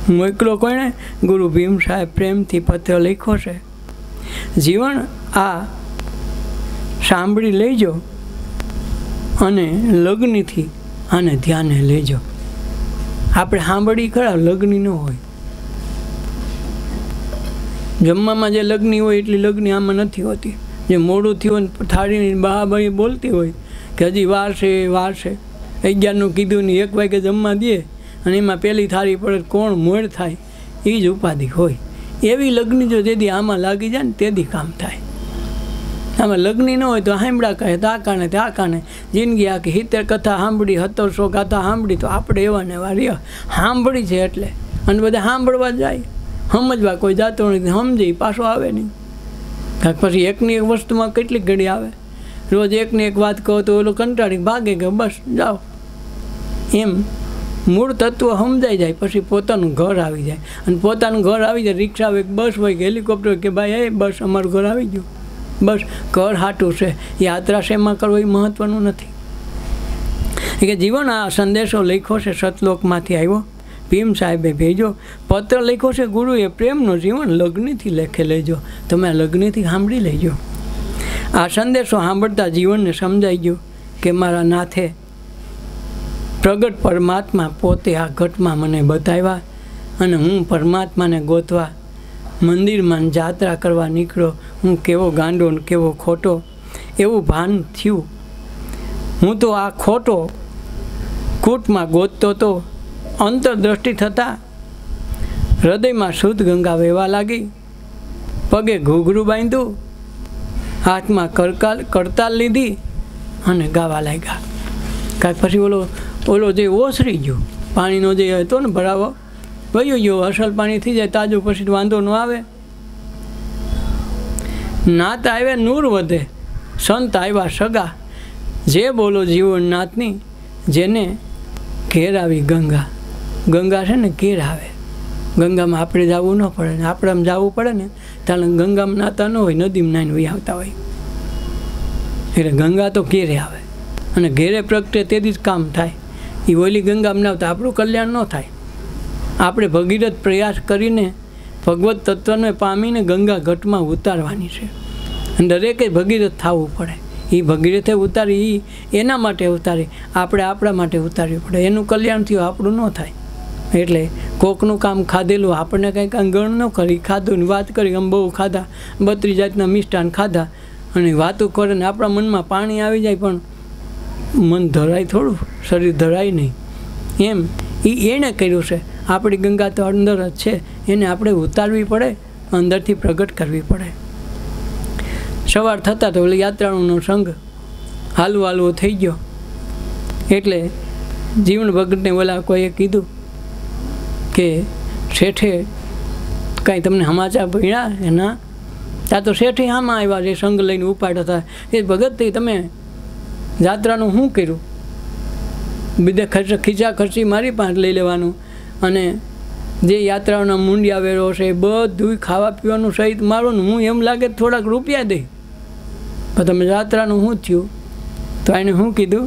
મોકલો કોણે? ગુરુ ભીમ સાહેબ પ્રેમથી પત્ર લખ્યો છે. જીવન આ સાંભળી લેજો અને લગ્નથી આને ધ્યાને લેજો. આપણે સાંભળી ખરા, લગ્ન ન હોય. જમવામાં જે લગ્ન હોય એટલી લગ્ન આમાં નથી હોતી. જે મોડું થયું હોય થાળીની બહાબાઈ બોલતી હોય કે હજી વાર છે, વાર છે. 11નું કીધું ને 1 વાગે જમવા દે અને એમાં પહેલી થાળી પડે કોણ મોડ થાય એ જ ઉપાધિ હોય. એવી લગ્ન જો જેથી આમાં લાગી જાય ને તેથી કામ થાય. આમાં લગ્ન ન હોય તો સાંભળા કહે તો આ કારણે તે આ કારણે જિંદગી આખી 70 કથા સાંભળી, 1700 ગાથા સાંભળી તો આપણે એવા ને એવા રહ્યા. સાંભળી છે એટલે, અને બધા સાંભળવા જાય, સમજવા કોઈ જાતો નથી, સમજે પાછો આવે નહીં. કારણ પછી એકની એક વસ્તુમાં કેટલીક ઘડી આવે. રોજ એકની એક વાત કહો તો ઓલો કંટાળી ભાગે કે બસ જાઓ. એમ મૂળ તત્વ સમજાઈ જાય પછી પોતાનું ઘર આવી જાય. અને પોતાનું ઘર આવી જાય, રિક્ષા હોય, બસ હોય કે હેલિકોપ્ટર હોય કે ભાઈ એ બસ અમારું ઘર આવી ગયું, બસ ઘર હાટું છે. યાત્રા શેમાં કરવો એ મહત્ત્વનું નથી. કે જીવન આ સંદેશો લખ્યો છે સતલોકમાંથી આવ્યો. ભીમ સાહેબે ભેજો પત્ર લખ્યો છે ગુરુએ પ્રેમનો. જીવન લગ્નથી લેખે લેજો. તમે આ લગ્નથી સાંભળી લેજો. આ સંદેશો સાંભળતા જીવનને સમજાઈ ગયો કે મારા નાથે પ્રગટ પરમાત્મા પોતે આ ઘટમાં મને બતાવ્યા અને હું પરમાત્માને ગોતવા મંદિરમાં જાત્રા કરવા નીકળ્યો. હું કેવો ગાંડો ને કેવો ખોટો એવું ભાન થયું. હું તો આ ખોટો કૂટમાં ગોતતો તો અંતરદ્રષ્ટિ થતાં હૃદયમાં શુદ્ધ ગંગા વહેવા લાગી. પગે ઘૂઘરું બાંધ્યું, હાથમાં કરતાલ લીધી અને ગાવા લાગ્યા. કાંઈક પછી ઓલો જે ઓસરી ગયો પાણીનો જે હતો ને ભરાવો વયો ગયો. અસલ પાણી થઈ જાય તાજું પછી વાંધો ન આવે. નાત આવે નૂર વધે, સંત આવ્યા સગા. જે બોલો જીવન નાથની, જેને ઘેર આવી ગંગા. ગંગા છે ને ઘેર આવે. ગંગામાં આપણે જવું ન પડે ને આપણે આમ જવું પડે ને ત્યારે ગંગામાં નાતા ન હોય, નદીમાં નાઈને વહી આવતા હોય. એટલે ગંગા તો ઘેરે આવે અને ઘેરે પ્રગટે તેથી જ કામ થાય. એ ઓલી ગંગામાં ના આવતા આપણું કલ્યાણ ન થાય. આપણે ભગીરથ પ્રયાસ કરીને ભગવત તત્વને પામીને ગંગા ઘટમાં ઉતારવાની છે. અને દરેકે ભગીરથ થવું પડે. એ ભગીરથે ઉતારી એના માટે ઉતારી, આપણે આપણા માટે ઉતારવી પડે. એનું કલ્યાણ થયું, આપણું ન થાય. એટલે કોકનું કામ ખાધેલું આપણને કંઈક ગણ ન કરી, ખાધું ને વાત કરી, આમ બહુ ખાધા, 32 જાતના મિષ્ટાન ખાધા અને વાતો કરે ને આપણા મનમાં પાણી આવી જાય, પણ મન ધરાય થોડું, શરીર ધરાય નહીં. એમ એણે કર્યું છે. આપણી ગંગા તો અંદર જ છે, એને આપણે ઉતારવી પડે, અંદરથી પ્રગટ કરવી પડે. સવાર થતાં તો યાત્રાળુનો સંઘ હાલવો હાલવો થઈ ગયો. એટલે જીવન ભગતને ઓલા કોઈએ કીધું કે શેઠે કાંઈ તમને સમાચાર ભણ્યા? એના ત્યાં તો શેઠે આમાં આવ્યા છે, સંઘ લઈને ઉપાડ્યા હતા. એ ભગત તમે યાત્રાનું શું કર્યું? બીજે ખીચા ખર્ચી મારી પાસે લઈ લેવાનું અને જે યાત્રાઓના મૂંડિયા વેરો છે એ બધું ખાવા પીવાનું સહિત મારું ને હું એમ લાગે થોડાક રૂપિયા દઈ. પણ તમે યાત્રાનું શું થયું? તો એને શું કીધું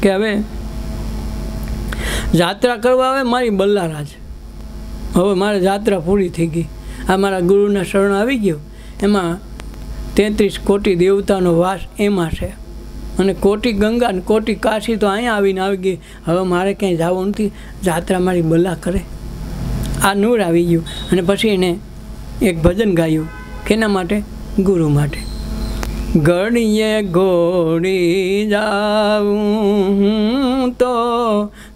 કે હવે યાત્રા કરવા આવે મારી બલ્લારાજ, હવે મારે યાત્રા પૂરી થઈ ગઈ. આ મારા ગુરુના શરણ આવી ગયો. એમાં 33 કોટી દેવતાનો વાસ એમાં છે અને કોટી ગંગા ને કોટી કાશી તો અહીંયા આવીને આવી ગઈ. હવે મારે ક્યાંય જવું નથી, યાત્રા મારી બલ્લા કરે. આ નૂર આવી ગયું. અને પછી એને એક ભજન ગાયું. કેના માટે? ગુરુ માટે. ઘડીએ ઘોડી જાઉં તો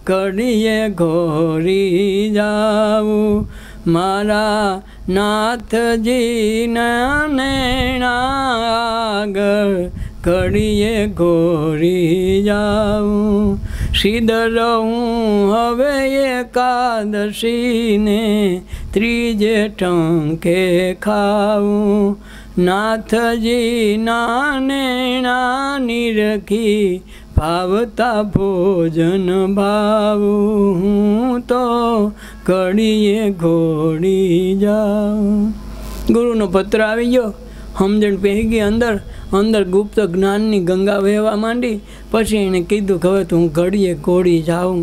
ઘડીએ ઘોડી જાઉં, મારા નાથજીના નૈણા આગળ ઘડીએ ઘોડી જાઉં. સીધર હું હવે એકાદશીને ત્રીજે ટંકે ખાવું, નાથજીના નૈણા નિરખી ભાવતા ભોજન ભાવું, હું તો ઘડીએ ઘોડી જાઉં. ગુરુનો પત્ર આવી ગયો, સમજણ પહેરી ગઈ અંદર. અંદર ગુપ્ત જ્ઞાનની ગંગા વહેવા માંડી. પછી એણે કીધું કે હવે તો હું ઘડીએ ઘોડી જાઉં,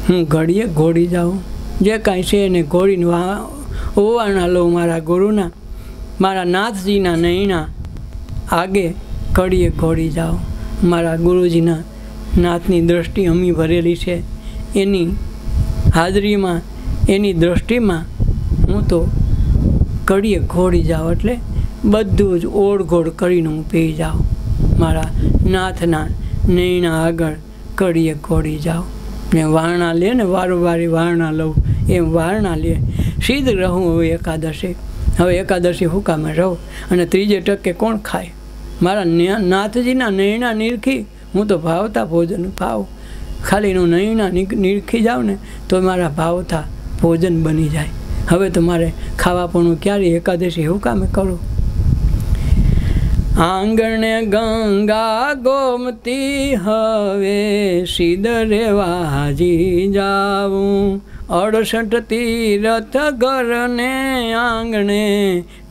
હું ઘડીએ ઘોડી જાઉં. જે કાંઈ છે એને ઘોડીને ઓવાણા લઉં મારા ગુરુના, મારા નાથજીના નૈણા આગે ઘડીએ ઘોડી જાઉં. મારા ગુરુજીના નાથની દૃષ્ટિ અમી ભરેલી છે. એની હાજરીમાં, એની દૃષ્ટિમાં હું તો ઘડીએ ઘોડી જાઉં. એટલે બધું જ ઓળઘોળ કરીને હું પી જાઉં. મારા નાથના નૈણા આગળ ઘડીએ ઘોડી જાઉં. ને વારણા લે ને વારંવારી વારણા લઉં, એમ વારણા લે. સિદ્ધ રહું હવે એકાદશી. હવે એકાદશી હુકામે રહું. અને ત્રીજે ટકે કોણ ખાય? મારા નાથજીના નૈણા નિરખી હું તો ભાવતા ભોજન ભાવ. ખાલીનું નૈણા નિરખી જાઉં ને તો મારા ભાવતા ભોજન બની જાય. હવે તો મારે ખાવાપણું ક્યારે એકાદશી હુકામે કરું? આંગણે ગંગા ગોમતી હવે સિદ્ધરે વાજી જાવું, 68 તીરથ ઘરને આંગણે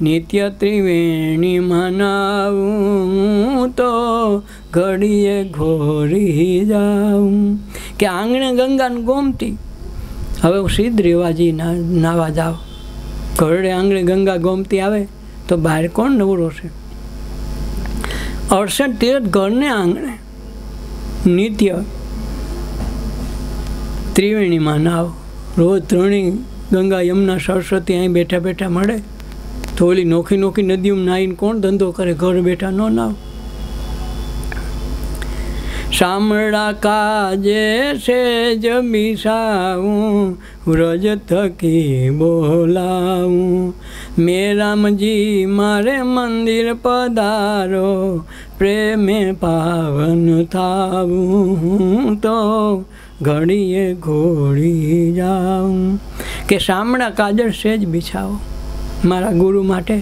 નિત્ય ત્રિવેણી મનાવું, તો ઘડીએ ઘોરી જાઉં. કે આંગણે ગંગાને ગોમતી હવે હું સિદ્ધ રેવાજી નાવા જાઉં. ઘરડે આંગણે ગંગા ગોમતી આવે તો બહાર કોણ નવરો છે? 68 તીરથ ઘરને આંગણે નિત્ય ત્રિવેણીમાં નાવ. રોજ ત્રણેય ગંગા યમુના સરસ્વતી અહીં બેઠા બેઠા મળે તો ઓલી નોખી નોખી નદીઓમાં નાહીને કોણ ધંધો કરે? ઘર બેઠા ન નાવ. શામળા કાજે સેજ બિસાવું, વ્રજ થકી બોલાવું, મેરામજી મારે મંદિર પધારો, પ્રેમે પાવન થાવું, તો ઘડીએ ઘોડી જાઉં. કે શામળા કાજળ સેજ બિછાવો, મારા ગુરુ માટે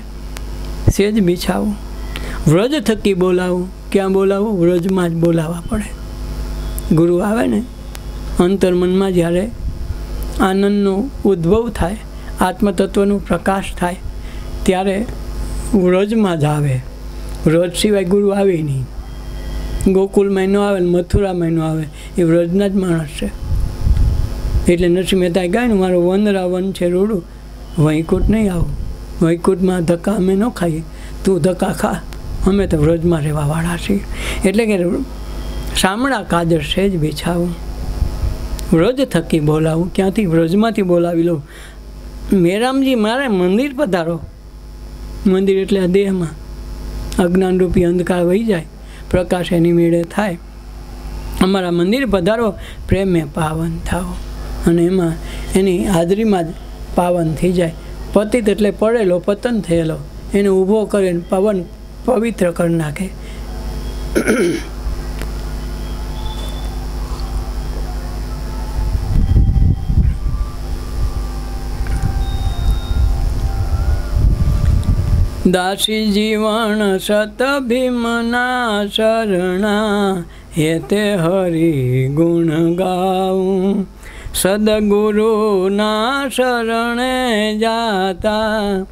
સેજ બિછાવો. વ્રજ થકી બોલાવું. ક્યાં બોલાવું? વ્રજમાં જ બોલાવવા પડે. ગુરુ આવે ને અંતર્મનમાં જ્યારે આનંદનો ઉદ્ભવ થાય, આત્મતત્વનો પ્રકાશ થાય, ત્યારે વ્રજમાં જ આવે. વ્રજ સિવાય ગુરુ આવે નહીં. ગોકુલમાં ન આવે ને મથુરામાં ન આવે, એ વ્રજના જ માણસ છે. એટલે નરસિંહ મહેતાએ કહ્યું ને મારું વનરાવન છે રૂડું, વૈકુંઠ નહીં આવું, વૈકુંઠમાં ધક્કા અમે ન ખાઈએ, તું ધક્કા ખા, અમે તો વ્રજમાં રહેવાવાળા છીએ. એટલે કે શામળા કાદર છે જ બિછાવું, વ્રજ થકી બોલાવું. ક્યાંથી? વ્રજમાંથી બોલાવી લઉં. મેરામજી મારે મંદિર પધારો. મંદિર એટલે આ દેહમાં અજ્ઞાનરૂપી અંધકાર વહી જાય, પ્રકાશ એની મેળે થાય. અમારા મંદિર પધારો, પ્રેમે પાવન થાઓ. અને એમાં એની હાજરીમાં જ પાવન થઈ જાય. પતિત એટલે પડેલો, પતન થયેલો, એને ઊભો કરીને પવન પવિત્ર કરી નાખે. દાસી જીવન સત ભીમના શરણા, હેતે હરિ ગુણ ગાઉં. સદગુરુના શરણે જાતા,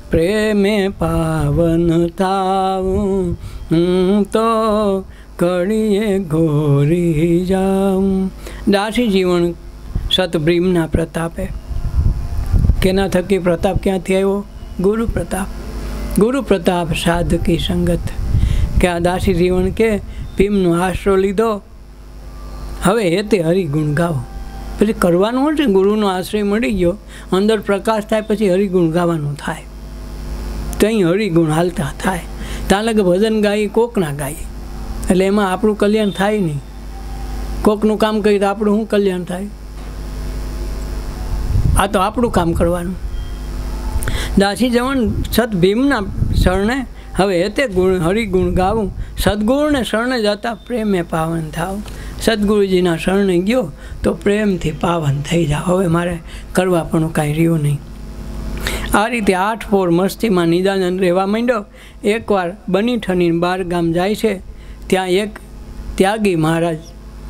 પ્રેમે પાવન થાવું. હું તો કળીએ ઘોરી જાઉં. દાસી જીવન સતભીમના પ્રતાપે. કેના થકી પ્રતાપ ક્યાંથી આવ્યો? ગુરુ પ્રતાપ. ગુરુ પ્રતાપ સાધકી સંગત. કે આ દાસી જીવન કે ભીમનો આશરો લીધો, હવે હેતે હરિગુણ ગાવો. પછી કરવાનું છે, ગુરુનો આશ્રય મળી ગયો, અંદર પ્રકાશ થાય, પછી હરિગુણ ગાવાનું થાય. તો અહીં હરિગુણ હાલતા થાય. ત્યાં લગે ભજન ગાઈએ, કોકના ગાઈએ, એટલે એમાં આપણું કલ્યાણ થાય નહીં. કોકનું કામ કરીએ તો આપણું શું કલ્યાણ થાય? આ તો આપણું કામ કરવાનું. દાસી જવન સત ભીમના શરણે, હવે હેતે ગુણ હરિગુણ ગાવું. સદગુરુને શરણે જતા, પ્રેમે પાવન થાવ. સદગુરુજીના શરણે ગયો તો પ્રેમથી પાવન થઈ જાવ. હવે મારે કરવા પણ કાંઈ રહ્યું નહીં. આ રીતે 8 પોર મસ્તીમાં નિદાનંદ રહેવા માંડ્યો. એકવાર બની ઠની 12 ગામ જાય છે, ત્યાં એક ત્યાગી મહારાજ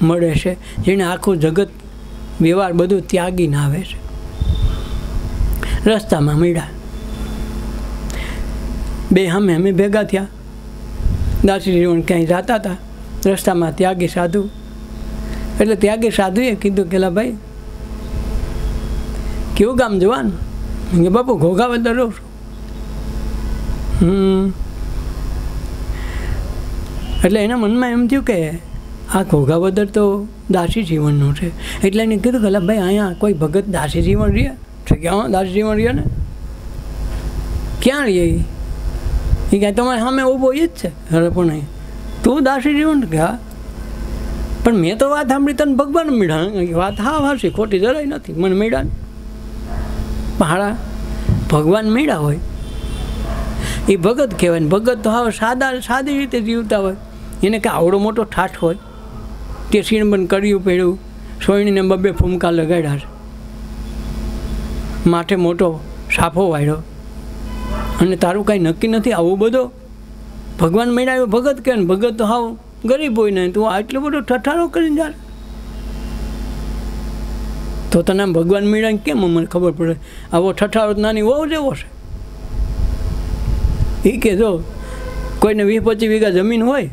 મળે છે, જેણે આખું જગત વ્યવહાર બધું ત્યાગીને આવે છે. રસ્તામાં મળ્યા, બે અમે ભેગા થયા. દાસી જીવન ક્યાંય જતા હતા, રસ્તામાં ત્યાગી સાધુ. એટલે ત્યાગી સાધુએ કીધું કે ભાઈ કેવું ગામ જવાનું? કે બાપુ ઘોઘાવદર રહું છું. એટલે એના મનમાં એમ થયું કે આ ઘોઘાવદર તો દાસી જીવનનું છે. એટલે એને કીધું કે ભાઈ અહીંયા કોઈ ભગત દાસી જીવન રહે છે? કે હા દાસી જીવન રહે ને. ક્યાં રહીએ? એ કાંઈ તમારે સામે ઊભો એ જ છે. અરે પણ તું દાસી જીવન? કે હા, પણ મેં તો વાત સાંભળી તને ભગવાન મળ્યા. વાત હા હાસી, ખોટી જરાય નથી. મને મળ્યા ને હાડા ભગવાન મળ્યા હોય એ ભગત કહેવાય ને. ભગત તો હવે સાદી રીતે જીવતા હોય. એને કે આવડો મોટો ઠાઠ હોય, તે સીણબન કર્યું પડ્યું, સોયણીને 2 ફૂમકા લગાડ્યા છે, માથે મોટો સાફો વાળ્યો, અને તારું કાંઈ નક્કી નથી. આવું બધો ભગવાન મળ્યા એવો ભગત કહેવાય ને. ભગત તો હાવ ગરીબ હોય ને, તું આટલો બધો ઠઠારો કરીને જા. તો તને આમ ભગવાન મળ્યા કેમ મને ખબર પડે? આવો ઠઠારો નાની વહુ જેવો છે. એ કે જો કોઈને 20-25 વીઘા જમીન હોય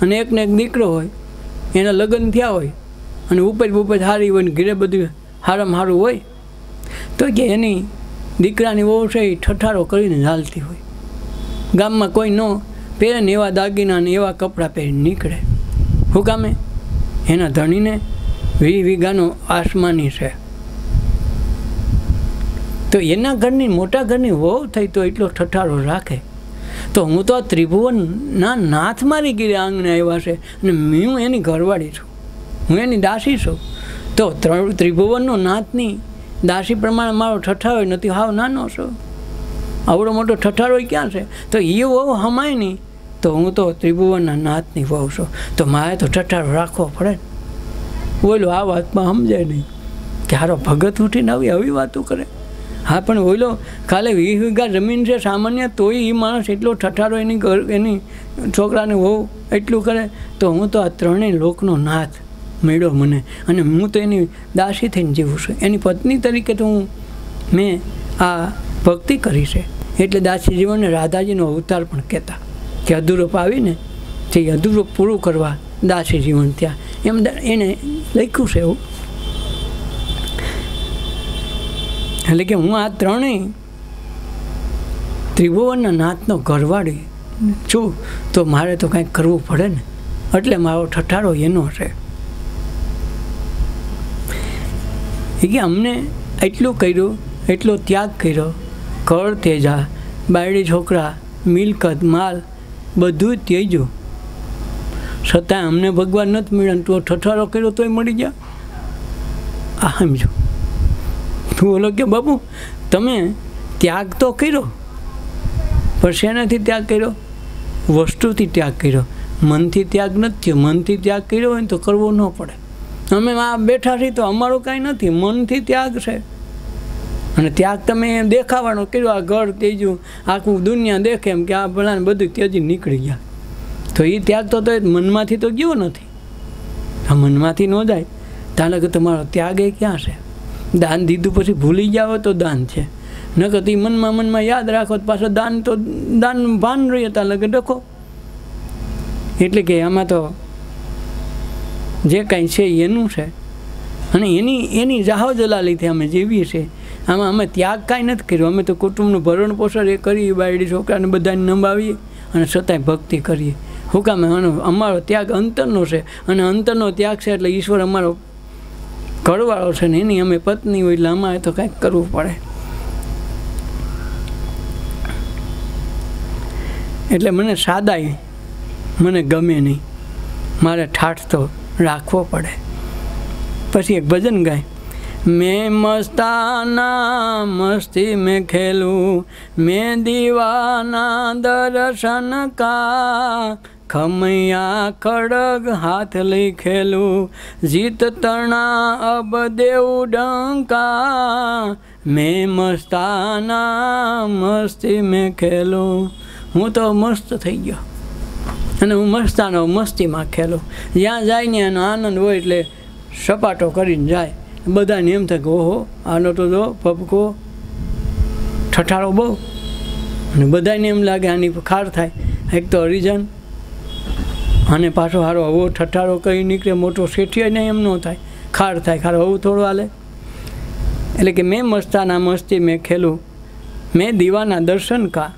અને એકને એક દીકરો હોય, એના લગ્ન થયા હોય અને ઉપજ સારી હોય ને ઘરે બધું સારામાં સારું હોય, તો કે એની દીકરાની વહુ છે એ ઠઠારો કરીને ચાલતી હોય. ગામમાં કોઈ ન પહેરે ને એવા દાગીના ને એવા કપડાં પહેરીને નીકળે. શું કામે? એના ધણીને 20 વીઘાનો આસમાની છે. તો એના ઘરની મોટા ઘરની વહુ થઈ તો એટલો ઠઠારો રાખે. તો હું તો આ ત્રિભુવનના નાથ મારી ગીરે આંગણે આવ્યા છે, અને હું એની ઘરવાળી છું, હું એની દાસી છું. તો ત્રિભુવનનો નાથની દાસી પ્રમાણે મારો ઠઠારો નથી, હાવ નાનો છો. આવડો મોટો ઠઠારો ક્યાં છે? તો એ વહુ હમાય નહીં. તો હું તો ત્રિભુવનના નાથની વહુ છું, તો મારે તો ઠઠારો રાખવો પડે. બોલો આ વાતમાં સમજાય નહીં કે હારો ભગત ઉઠીને આવી વાતો કરે. હા, પણ બોલો ખાલી 20 વીઘા જમીન છે સામાન્ય, તોય એ માણસ એટલો ઠઠારો એની છોકરાને વહુ એટલું કરે. તો હું તો આ ત્રણેય લોકનો નાથ મળ્યો મને, અને હું તો એની દાસી થઈને જીવું છું. એની પત્ની તરીકે તો મેં આ ભક્તિ કરી છે. એટલે દાસી જીવનને રાધાજીનો અવતાર પણ કહેતા, કે અધૂરો પાવીને તે અધૂરું પૂરું કરવા દાસી જીવન ત્યાં એમ એને લખ્યું છે એવું. એટલે કે હું આ ત્રણેય ત્રિભુવનના નાથનો ઘરવાળી છું તો મારે તો કાંઈક કરવું પડે ને, એટલે મારો ઠઠારો એનો છે. એ કે અમને એટલું કર્યું, એટલો ત્યાગ કર્યો, કળ તેજા, બાયડી છોકરા, મિલકત, માલ બધું જ ત્યજ્યું, છતાંય અમને ભગવાન નથી મળ્યા. તો ઠઠારો કર્યો તોય મળી ગયા. આ સમજો. તું બોલો કે બાપુ તમે ત્યાગ તો કર્યો, પણ શેનાથી ત્યાગ કર્યો? વસ્તુથી ત્યાગ કર્યો, મનથી ત્યાગ નથી થયો. મનથી ત્યાગ કર્યો હોય ને તો કરવો ન પડે. અમે આ બેઠા છીએ તો અમારું કાંઈ નથી, મનથી ત્યાગ છે. અને ત્યાગ તમે દેખાવાનો કર્યો, આ ઘર ત્યજ્યું, આખું દુનિયા દેખે એમ કે આ ભલાને બધું ત્યજી નીકળી ગયા. તો એ ત્યાગ તો મનમાંથી તો ગયો નથી. આ મનમાંથી ન જાય તાલે કે તમારો ત્યાગ એ ક્યાં છે? દાન દીધું પછી ભૂલી જાઓ તો દાન છે, નકર તો મનમાં યાદ રાખો પાછો દાન તો દાન ભાન રહીએ તાલે કે ડખો. એટલે કે આમાં તો જે કાંઈ છે એનું છે, અને એની જાહો જલાલીથી અમે જીવીએ છીએ. આમાં અમે ત્યાગ કાંઈ નથી કર્યો. અમે તો કુટુંબનું ભરણ પોષણ એ કરીએ, બાયડી છોકરાને બધાને નંબાવીએ અને છતાંય ભક્તિ કરીએ. શું કામ? અમારો ત્યાગ અંતરનો છે, અને અંતરનો ત્યાગ છે એટલે ઈશ્વર અમારો ઘરવાળો છે ને એની અમે પત્ની હોય એટલે અમારે તો કાંઈક કરવું પડે. એટલે મને સાદાઈ મને ગમે નહીં, મારે ઠાઠ તો રાખવો પડે. પછી એક ભજન ગાય, मैं मस्ताना मस्ती में खेलूं, मैं दीवाना दर्शन का, खमैया खड़ग हाथ लई खेलूं, जीत तणा अब देव डंका, मैं मस्ताना मस्ती में खेलूं. હું તો મસ્ત થઈ ગયો અને હું મસ્તાનો મસ્તીમાં ખેલું. જ્યાં જાય ને એનો આનંદ હોય એટલે સપાટો કરીને જાય. બધાને એમ થાય કે ઓહો આનો તો જો પબકો ઠઠારો બહુ, અને બધાને એમ લાગે આની ખાર થાય. એક તો હરિજન અને પાછો હારો હવો ઠઠારો કહી નીકળે, મોટો શેઠિયાને એમ ન થાય, ખાર થાય. ખાર હવું થોડું હાલે. એટલે કે મેં મસ્તાના મસ્તી મેં ખેલું, મેં દીવાના દર્શન કા,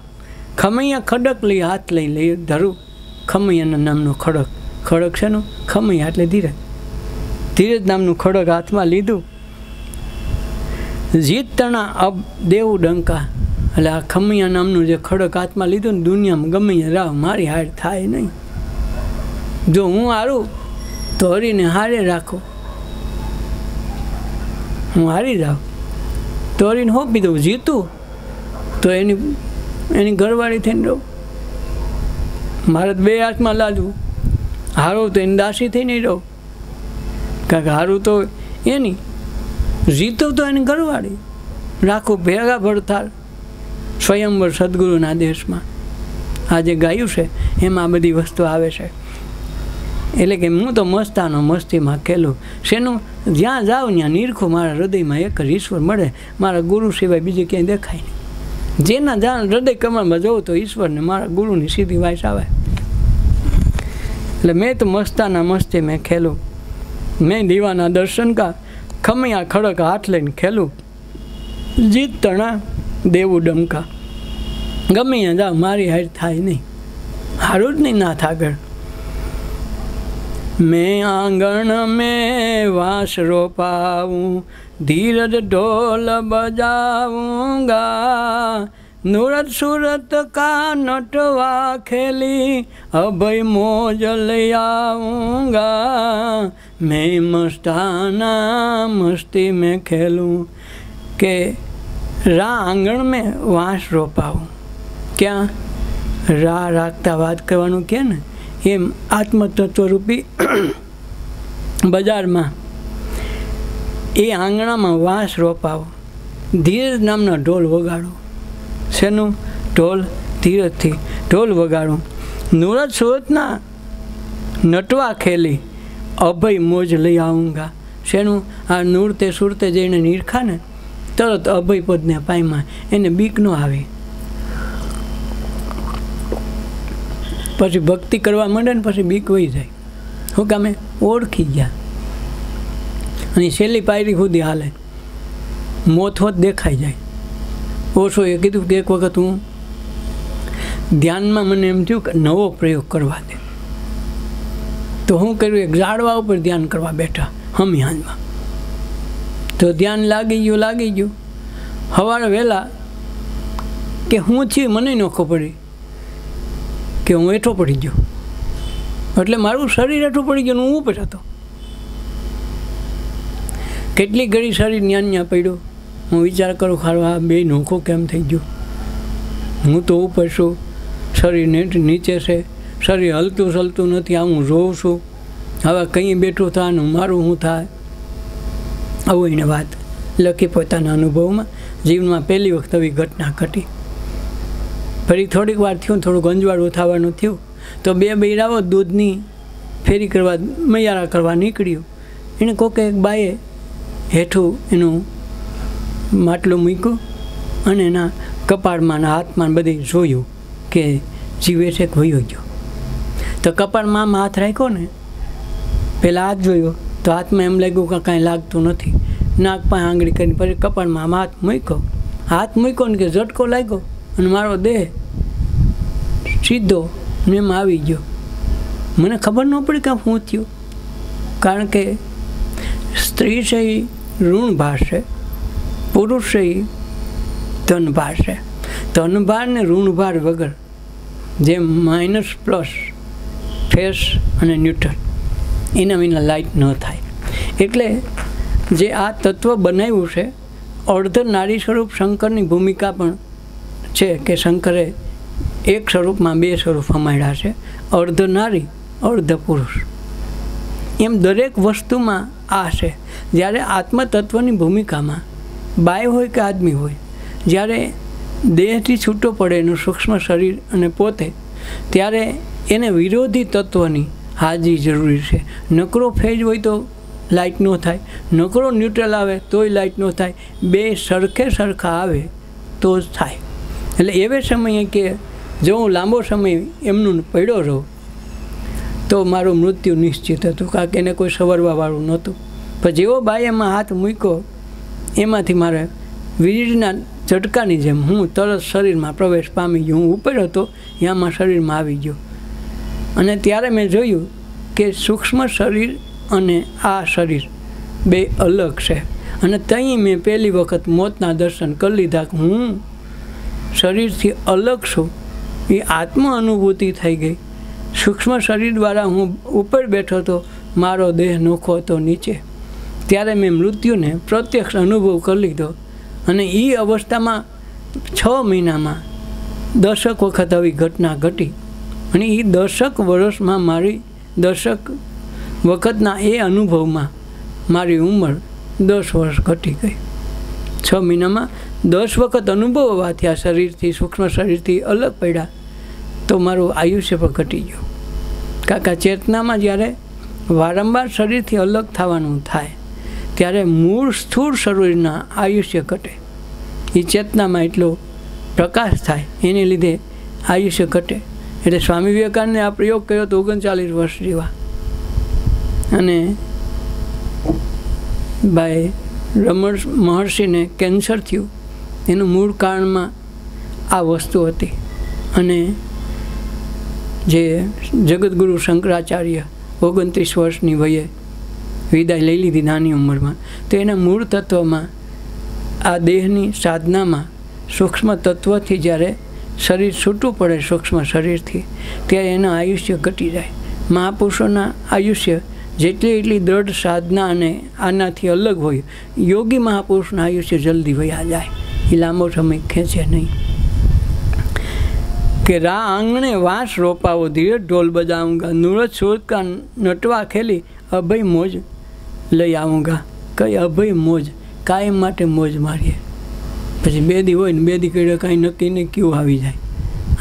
ખમૈયા ખડક લઈ હાથ લઈ ધરું. ખમૈયાના નામનો ખડક, ખડક છે નો ખમૈયા એટલે ધીરજ. ધીરજ નામનું ખડક હાથમાં લીધું. જીત તણા અબ દેવું ડંકા, એટલે આ ખમૈયા નામનું જે ખડક હાથમાં લીધું ને, દુનિયામાં ગમે રાહ મારી હાર થાય નહીં. જો હું હારું તો હરીને હારે રાખો, હું હારી જાઉં તો હરીને હોપી દઉં. જીતું તો એની ઘરવાળી થઈને રહું. મારે બે હાથમાં લાદવું. હારો તો એની દાસી થઈને રહું, કારણ કે હારું તો એની, જીતું તો એની ઘરવાળી રાખું. ભેગા ભરતાર સ્વયંવર સદગુરુના દેશમાં આ જે ગાયું છે એમાં બધી વસ્તુ આવે છે. એટલે કે હું તો મસ્તાનો મસ્તીમાં ખેલું. શેનું? જ્યાં જાઉં ત્યાં નીરખું મારા હૃદયમાં એક જ ઈશ્વર મળે, મારા ગુરુ સિવાય બીજે ક્યાંય દેખાય નહીં. જેના જ્યાં હૃદય કમળમાં જવું તો ઈશ્વરને મારા ગુરુની સીધી વાઈસ આવે. એટલે મેં તો મસ્તાના મસ્તી મેં ખેલું, મેં દીવાના દર્શન કા, ખમૈયા ખડક હાથ લઈને ખેલું, જીત તણા દેવું ડમકા. ગમે ત્યાં જાઓ મારી હાર થાય નહીં, હારું જ નહીં નાથ આગળ. मैं आंगन में वास रोपाऊं, धीरज ढोल बजाऊंगा, नूरत सूरत का नटवा खेली, अभय मौज ले आऊंगा, मैं मस्ताना मस्ती में खेलूं. के रा आंगण में वास रोपाऊं. क्या રા રાખતા વાત કરવાનું કે ને એમ આત્મતત્વરૂપી બજારમાં એ આંગણામાં વાંસ રોપાવો, ધીરજ નામનો ઢોલ વગાડો. શેનું ઢોલ? ધીરજથી ઢોલ વગાડો. નૂરત સુરતના નટવા ખેલી, અભય મોજ લઈ આવુંગા. શેનું? આ નૂરતે સુરતે જઈને નીરખા ને તરત અભય પદને પાયમાં, એને બીક ન આવી. પછી ભક્તિ કરવા માંડે ને પછી બીક વહી જાય. શું કામે? ઓળખી ગયા. અને છેલ્લી પાયરી સુધી હાલે, મોત હોત દેખાઈ જાય. ઓશોએ કીધું કે એક વખત હું ધ્યાનમાં મને એમ થયું કે નવો પ્રયોગ કરવા દે. તો હું કર્યું, એક ઝાડવા ઉપર ધ્યાન કરવા બેઠા હમિયાનમાં. તો ધ્યાન લાગી ગયું. સવારે વહેલા કે હું થયું મને ન ખબર પડી કે હું હેઠો પડી ગયો. એટલે મારું શરીર હેઠું પડી ગયું, હું ઉપર હતો. કેટલી ઘડી શરીર ન્યા પડ્યો. હું વિચાર કરું, ખારું આ બે નોખો કેમ થઈ ગયો? હું તો ઉપર છું, શરીર નીચે છે, શરીર હલતું ચલતું નથી. આ હું જોઉં છું, હવે કંઈ બેઠું થાય ને મારું શું થાય? આવું એને વાત લખી પોતાના અનુભવમાં. જીવનમાં પહેલી વખત આવી ઘટના ઘટી. ફરી થોડીક વાર થયું, થોડુંક અંજવાળું થવાનું થયું, તો બે બૈરાઓ દૂધની ફેરી કરવા, મૈયારા કરવા નીકળ્યું. એને કોકે એક બાએ હેઠું એનું માટલું મૂક્યું અને એના કપાળમાં ને હાથમાં બધે જોયું કે જીવે છે કે વયો ગયો. તો કપાળમાં હાથ રાખ્યો ને, પહેલાં હાથ જોયો તો હાથમાં એમ લાગ્યું કે કાંઈ લાગતું નથી. નાક પાસે આંગળી કરીને પછી કપાળમાં હાથ મૂક્યો ને કે ઝટકો લાગ્યો અને મારો દેહ સીધો ને એમ આવી ગયો. મને ખબર ન પડી કે શું થયું, કારણ કે સ્ત્રી છે એ ઋણભાર છે, પુરુષ છે એ ધનભાર છે. ધનભાર ને ઋણભાર વગર, જેમ માઇનસ પ્લસ ફેસ અને ન્યુટ્રલ, એના વિના લાઇટ ન થાય. એટલે જે આ તત્વ બનાવ્યું છે, અર્ધ નારી સ્વરૂપ શંકરની ભૂમિકા પણ છે કે શંકરે એક સ્વરૂપમાં બે સ્વરૂપ અમાડ્યા છે, અર્ધ નારી અર્ધ પુરુષ. એમ દરેક વસ્તુમાં આ છે. જ્યારે આત્મતત્વની ભૂમિકામાં બાય હોય કે આદમી હોય, જ્યારે દેહથી છૂટો પડે એનું સૂક્ષ્મ શરીર અને પોતે, ત્યારે એને વિરોધી તત્વની હાજરી જરૂરી છે. નકરો ફેજ હોય તો લાઇટ ન થાય, નકરો ન્યુટ્રલ આવે તોય લાઇટ ન થાય. બે સરખા આવે તો જ થાય. એટલે એવે સમયે કે જો હું લાંબો સમય એમનું પડ્યો રહું તો મારું મૃત્યુ નિશ્ચિત હતું, કારણ કે એને કોઈ સવરવાવાળું નહોતું. પણ જેવો બાઈ એમાં હાથ મૂક્યો, એમાંથી મારે વીજળીના ઝટકાની જેમ હું તરત શરીરમાં પ્રવેશ પામી ગયો. હું ઉપર હતો, એમાં શરીરમાં આવી ગયો. અને ત્યારે મેં જોયું કે સૂક્ષ્મ શરીર અને આ શરીર બે અલગ છે. અને ત્યાં મેં પહેલી વખત મોતના દર્શન કરી લીધા કે હું શરીરથી અલગ છું. એ આત્મ અનુભૂતિ થઈ ગઈ. સૂક્ષ્મ શરીર દ્વારા હું ઉપર બેઠો હતો, મારો દેહ નોખો હતો નીચે. ત્યારે મેં મૃત્યુને પ્રત્યક્ષ અનુભવ કરી લીધો. અને એ અવસ્થામાં 6 મહિનામાં 10 વખત આવી ઘટના ઘટી. અને એ 10 વર્ષમાં મારી 10 વખતના એ અનુભવમાં મારી ઉંમર 10 વર્ષ ઘટી ગઈ. 6 મહિનામાં 10 વખત અનુભવ હોવાથી આ શરીરથી, સૂક્ષ્મ શરીરથી અલગ પડ્યા તો મારું આયુષ્ય પણ ઘટી ગયું. કાકા ચેતનામાં જ્યારે વારંવાર શરીરથી અલગ થવાનું થાય ત્યારે મૂળ સ્થૂળ શરીરના આયુષ્ય ઘટે. એ ચેતનામાં એટલો પ્રકાશ થાય, એને લીધે આયુષ્ય ઘટે. એટલે સ્વામી વિવેકાનંદે આ પ્રયોગ કર્યો તો 39 વર્ષ જેવા. અને ભાઈ રમણ મહર્ષિને કેન્સર થયું. એનું મૂળ કારણમાં આ વસ્તુ હતી. અને જે જગતગુરુ શંકરાચાર્ય 29 વર્ષની વયે વિદાય લઈ લીધી નાની ઉંમરમાં, તો એના મૂળ તત્વમાં આ દેહની સાધનામાં સૂક્ષ્મ તત્વથી જ્યારે શરીર છૂટું પડે સૂક્ષ્મ શરીરથી, ત્યારે એનું આયુષ્ય ઘટી જાય. મહાપુરુષોના આયુષ્ય જેટલી એટલી દ્રઢ સાધના અને આનાથી અલગ હોય, યોગી મહાપુરુષના આયુષ્ય જલ્દી વયા જાય, એ લાંબો સમય ખેંચે નહીં. કે રા આંગણે વાંસ રોપાવો, ધીરે ઢોલ બજાવુંગા, નૂરજ સુરત કા નટવા ખેલી, અભય મોજ લઈ આવુંગા. કઈ અભય મોજ, કાયમ માટે મોજ મારીએ. પછી 2 દી હોય ને 2 દી કર્યો કાંઈ નક્કી નહીં કેવું આવી જાય.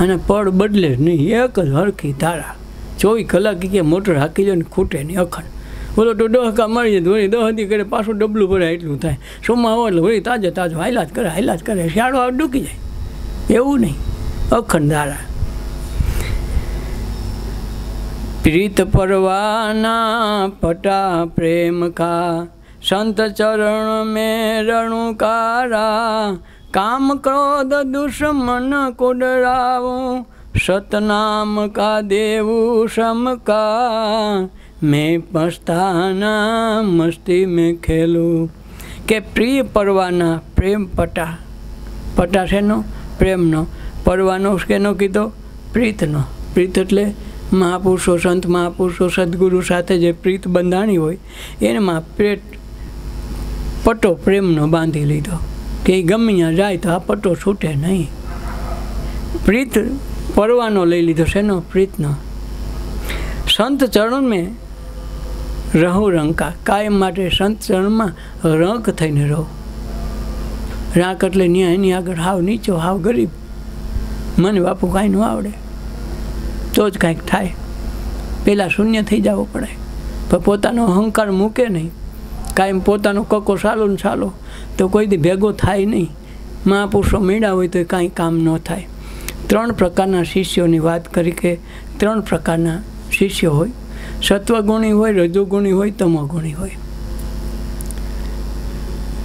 અને પડ બદલે જ નહીં, એક જ હરખી ધારા 24 કલાક કે મોટર હાકી જાય ને ખૂટે નહીં અખંડ. બોલો તો 10 કા મળી જાય, વળી 10 દી કરે પાછું ડબલું ભરાય એટલું થાય. સોમાં આવો એટલે વળી તાજો હાઈલાજ કરે, શિયાળો આવે ડૂકી જાય. એવું નહીં, અખંડ ધારા. प्रीत परवाना पटा प्रेम का, संत चरण में रणुकारा। काम क्रोध दुश्मन को डराऊं, सतनाम का देवू सम का। मैं पछताना मस्ती में खेलूं। के प्रिय परवाना प्रेम पटा, पटा શેનો પ્રેમનો, પરવાનો શેનો કીધો પ્રીતનો। પ્રીત એટલે મહાપુરુષો, સંત મહાપુરુષો સદગુરુ સાથે જે પ્રીત બંધાણી હોય એમાં પટ્ટો પ્રેમનો બાંધી લીધો કે ગમે ત્યાં જાય તો આ પટ્ટો છૂટે નહીં। પ્રીત પરવાનો લઈ લીધો શેનો પ્રીતનો। સંત ચરણ મેં રહો રંકા, કાયમ માટે સંત ચરણમાં રંક થઈને રહો। રાંક એટલે ન્યાય એની આગળ હાવ નીચો, હાવ ગરીબ, મને બાપુ કાંઈ ન આવડે તો જ કાંઈક થાય, પહેલાં શૂન્ય થઈ જવું પડે। પણ પોતાનો અહંકાર મૂકે નહીં, કાયમ પોતાનો કકો ચાલો ને ચાલો તો કોઈ દી ભેગો થાય નહીં। મહાપુરુષો મેળા હોય તો કાંઈ કામ ન થાય। 3 પ્રકારના શિષ્યોની વાત કરી કે 3 પ્રકારના શિષ્યો હોય, સત્વગુણી હોય, રજોગુણી હોય, તમોગુણી હોય।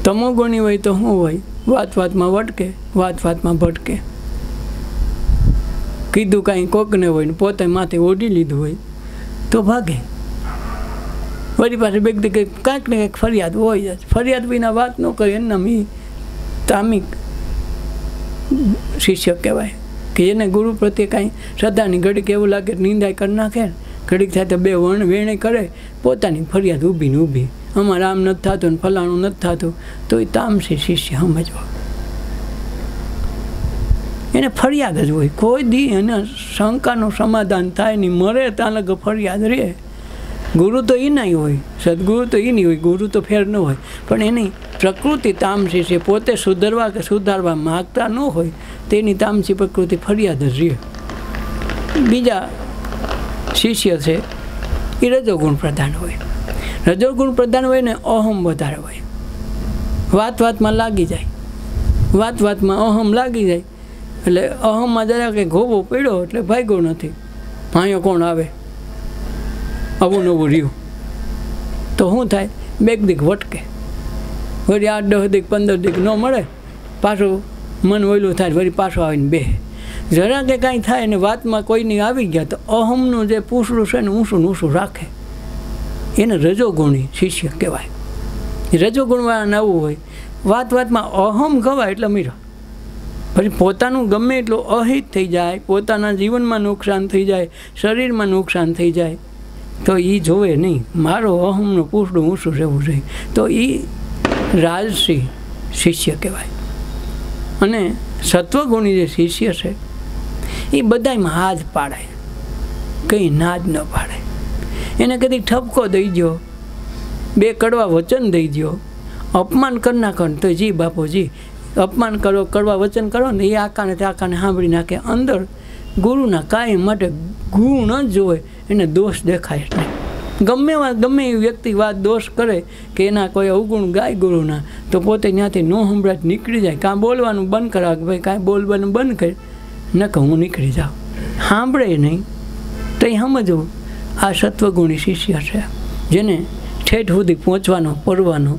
તમોગુણી હોય તો શું હોય? વાત વાતમાં વટકે, વાત વાતમાં ભટકે। કીધું કાંઈ કોકને હોય ને પોતે માથે ઓઢી લીધું હોય તો ભાગે। વળી પાસે વ્યક્તિ કાંઈક ને કંઈક ફરિયાદ હોય જ, ફરિયાદ વિના વાત ન કરે એના તામિક શિષ્ય કહેવાય કે એને ગુરુ પ્રત્યે કાંઈ શ્રદ્ધાની ઘડીક એવું લાગે નિંદાય કરી નાખે, ઘડીક થાય તો બે વેણે કરે, પોતાની ફરિયાદ ઊભી ને ઊભી, અમારે આમ નથી થતું ને ફલાણું નથી થતું, તો એ તામસી શિષ્ય સમજવા। એને ફરિયાદ જ હોય, કોઈ દી એને શંકાનું સમાધાન થાય નહીં, મરે ત્યાં લગ ફરિયાદ રહે। ગુરુ તો એના હોય, સદગુરુ તો એની હોય, ગુરુ તો ફેર ન હોય, પણ એની પ્રકૃતિ તામસી છે, પોતે સુધરવા કે સુધારવા માગતા ન હોય તેની તામસી પ્રકૃતિ ફરિયાદ જ રહે। બીજા શિષ્ય છે એ રજોગુણ પ્રધાન હોય। રજોગુણ પ્રધાન હોય ને અહમ વધારે હોય, વાત વાતમાં લાગી જાય, વાત વાતમાં અહમ લાગી જાય એટલે અહમમાં જરા કંઈ ઘોવો પડ્યો એટલે ભાગ્યો નથી, અહીંયા કોણ આવે, આવું નવું રહ્યું તો શું થાય? બેક દીક વટકે, વળી 8 10 દીક 15 દીક ન મળે, પાછું મન ઓયલું થાય, વળી પાછો આવીને બે જરા કે કાંઈ થાય ને વાતમાં કોઈની આવી ગયા તો અહમનું જે પૂછડું છે ને ઊંસું ઊંસું રાખે, એને રજોગુણી શિષ્ય કહેવાય। રજોગુણવાળાને આવું હોય, વાત વાતમાં અહમ ગવાય એટલે મીરા, પછી પોતાનું ગમે એટલું અહિત થઈ જાય, પોતાના જીવનમાં નુકસાન થઈ જાય, શરીરમાં નુકસાન થઈ જાય તો એ જોવે નહીં, મારો અહમનું પૂછડું ઊંસું રહેવું જોઈએ, તો એ રાજસી શિષ્ય કહેવાય। અને સત્વગુણી જે શિષ્ય છે એ બધામાં હાથ પાડે, કંઈ નાદ ન પાડે, એને કદી ઠપકો દઈ દો, 2 કડવા વચન દઈ દો, અપમાન કરી નાખો ને તો જી બાપુજી અપમાન કરો, કડવા વચન કરો ને એ આકાને તે આકાને સાંભળી નાખે। અંદર ગુરુના કાયમ માટે ગુણ જ જોવે, એને દોષ દેખાય નહીં। ગમે એ વ્યક્તિ વાત દોષ કરે કે એના કોઈ અવગુણ ગાય ગુરુના તો પોતે ત્યાંથી ન સંભળાટ નીકળી જાય, કાં બોલવાનું બંધ કરાવે કે ભાઈ કાંઈ બોલવાનું બંધ કરે, ન કે હું નીકળી જાઉં, સાંભળે નહીં તો એ સમજવું આ સત્વગુણી શિષ્ય છે, જેને ઠેઠ સુધી પહોંચવાનો પરવાનો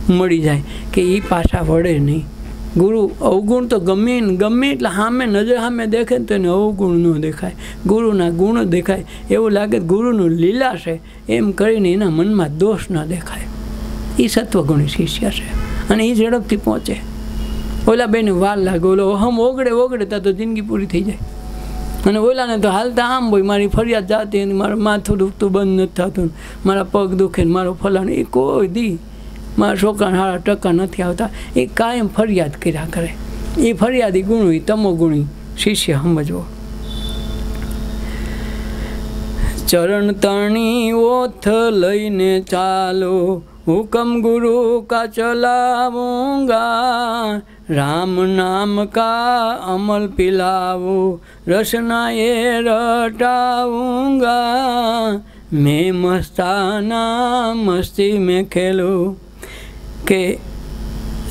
મળી જાય કે એ પાછા વળે નહીં। ગુરુ અવગુણ તો ગમે એટલે સામે નજર સામે દેખે ને તો એને અવગુણ ન દેખાય, ગુરુના ગુણ દેખાય, એવું લાગે ગુરુનું લીલા છે એમ કરીને એના મનમાં દોષ ન દેખાય, એ સત્વગુણી શિષ્ય છે અને એ ઝડપથી પહોંચે। ઓલા બેને વાર લાગે, ઓલો હમ ઓગળે ત્યાં તો જિંદગી પૂરી થઈ જાય, અને ઓલાને તો હાલતા આમ હોય, મારી ફરિયાદ જાતી, મારું માથું દુખતું બંધ નથી થતું, મારા પગ દુખે ને મારો ફલાણું, એ કોઈ દી મારા છોકરાને સારા ટકા નથી આવતા, એ કાયમ ફરિયાદ કર્યા કરે, એ ફરિયાદી ગુણી તમોગુણી શિષ્ય સમજવો। ચરણ તણી ઓથ લઈને ચાલો, હુકમ गुरु का चलाऊंगा, राम नाम का अमल पिलाओ, रसना ये रटाऊंगा, मैं मस्ताना मस्ती में खेलूं। કે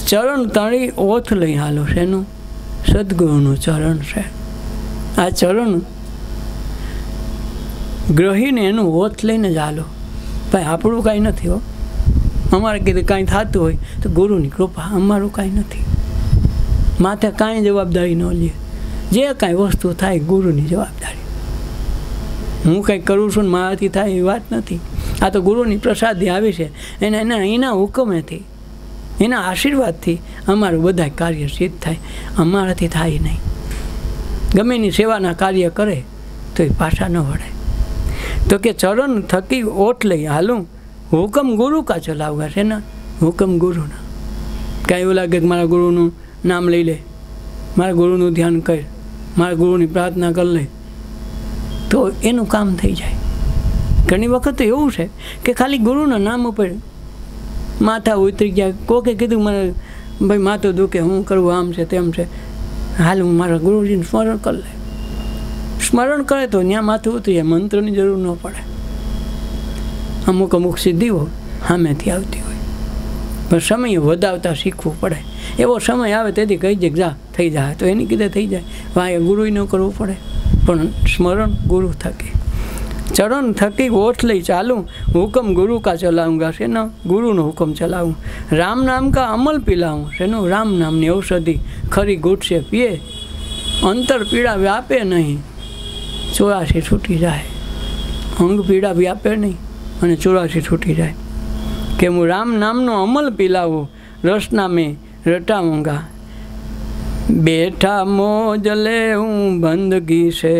ચરણ તાળી ઓથ લઈ હાલો, શેનું? સદગુરુનું ચરણ છે। આ ચરણ ગ્રહીને એનું ઓથ લઈને જ હાલો. ભાઈ આપણું કાંઈ નથી હો. અમારે કીધું કાંઈ થતું હોય તો ગુરુની કૃપા, અમારું કાંઈ નથી. માથે કાંઈ જવાબદારી ન લે. જે કાંઈ વસ્તુ થાય ગુરુની જવાબદારી. હું કંઈક કરું છું ને મારાથી થાય એવી વાત નથી. આ તો ગુરુની પ્રસાદી આવી છે, એના હુકમેથી, એના આશીર્વાદથી અમારું બધા કાર્ય સિદ્ધ થાય. અમારાથી થાય નહીં. ગમે એની સેવાના કાર્ય કરે તો એ પાછા ન વળે. તો કે ચરણ થકી ઓઠ લઈ હાલું, હુકમ ગુરુ કા ચલાવવા છે ને, હુકમ ગુરુના. કાંઈ એવું લાગે કે મારા ગુરુનું નામ લઈ લે, મારા ગુરુનું ધ્યાન કર, મારા ગુરુની પ્રાર્થના કરી લે, તો એનું કામ થઈ જાય. ઘણી વખત તો એવું છે કે ખાલી ગુરુના નામ ઉપર માથા ઉતરી ગયા. કોકે કીધું મને ભાઈ માથું દુખે, હું કરવું, આમ છે તેમ છે, હાલ હું મારા ગુરુજીને સ્મરણ કરી લે. સ્મરણ કરે તો ત્યાં માથું ઉતરી જાય, મંત્રની જરૂર ન પડે. અમુક અમુક સિદ્ધિઓ સામેથી આવતી હોય, પણ સમય વધાવતા શીખવું પડે. એવો સમય આવે તેથી કહી જાય જા થઈ જાય તો એની કીધે થઈ જાય. વાંએ ગુરુ ન કરવું પડે, પણ સ્મરણ ગુરુ થકી. ચરણ થકી ઓઠ લઈ ચાલું, હુકમ ગુરુ કા ચલાऊंगा છે ને, ગુરુનો હુકમ ચલાવું. રામ નામ કા અમલ પીલાવું છે ને, રામ નામની ઔષધિ ખરી ઘૂંટશે પીએ, અંતર પીડા વ્યાપે નહીં, 84 છૂટી જાય. અંગ પીડા વ્યાપે નહીં અને 84 છૂટી જાય. કે હું રામ નામનો અમલ પીલાવું, રસના મેં રટાऊंगा. બેઠા મોજ લે હું બંદગી છે,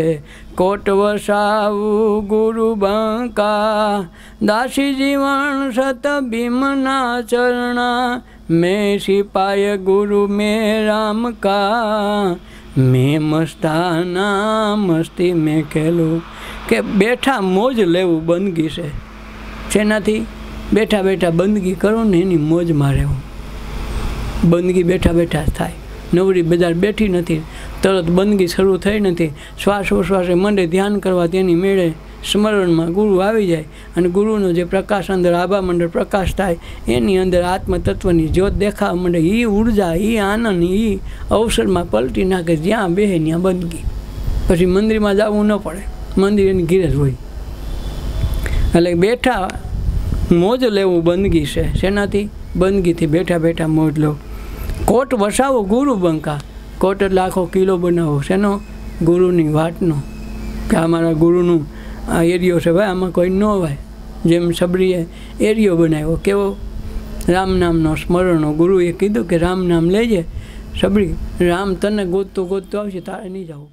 કોટ વસાવું ગુરુ બંકા. દાસી જીવન સત ભીમના ચરણા, મેં સિપાય ગુરુ મેં રામ કા. મેં મસ્તાના મસ્તી મેં ખેલું. કે બેઠા મોજ લેવું બંદગી છે. શેનાથી? બેઠા બેઠા બંદગી કરું ને એની મોજમાં રહેવું. બંદગી બેઠા બેઠા થાય. નવરી બજાર બેઠી નથી, તરત બંદગી શરૂ થઈ નથી, શ્વાસોશ્વાસે મંડે ધ્યાન કરવા, તેની મેળે સ્મરણમાં ગુરુ આવી જાય અને ગુરુનો જે પ્રકાશ અંદર આભા મંડળ પ્રકાશ થાય, એની અંદર આત્મતત્વની જ્યોત દેખાવા માંડે. એ ઉર્જા, એ આનંદ, એ અવસરમાં પલટી નાખે. જ્યાં બેહે ત્યાં બંદગી. પછી મંદિરમાં જવું ન પડે, મંદિર એની ઘીરે જ હોય. એટલે બેઠા મોજ લેવું બંદગી છે. શેનાથી? બંદગીથી બેઠા બેઠા મોજ લો. કોટ વસાવો ગુરુ બંકા. કોટ એટલે આખો કિલ્લો બનાવો. શેનો? ગુરુની વાતનો. કે આ મારા ગુરુનું આ એરિયો છે ભાઈ, આમાં કોઈ ન હોય. જેમ સબરીએ એરિયો બનાવ્યો. કેવો? રામ નામનો સ્મરણનો. ગુરુએ કીધું કે રામ નામ લેજે સબરી, રામ તને ગોતતો ગોતતો આવશે, તારે નહીં જવું.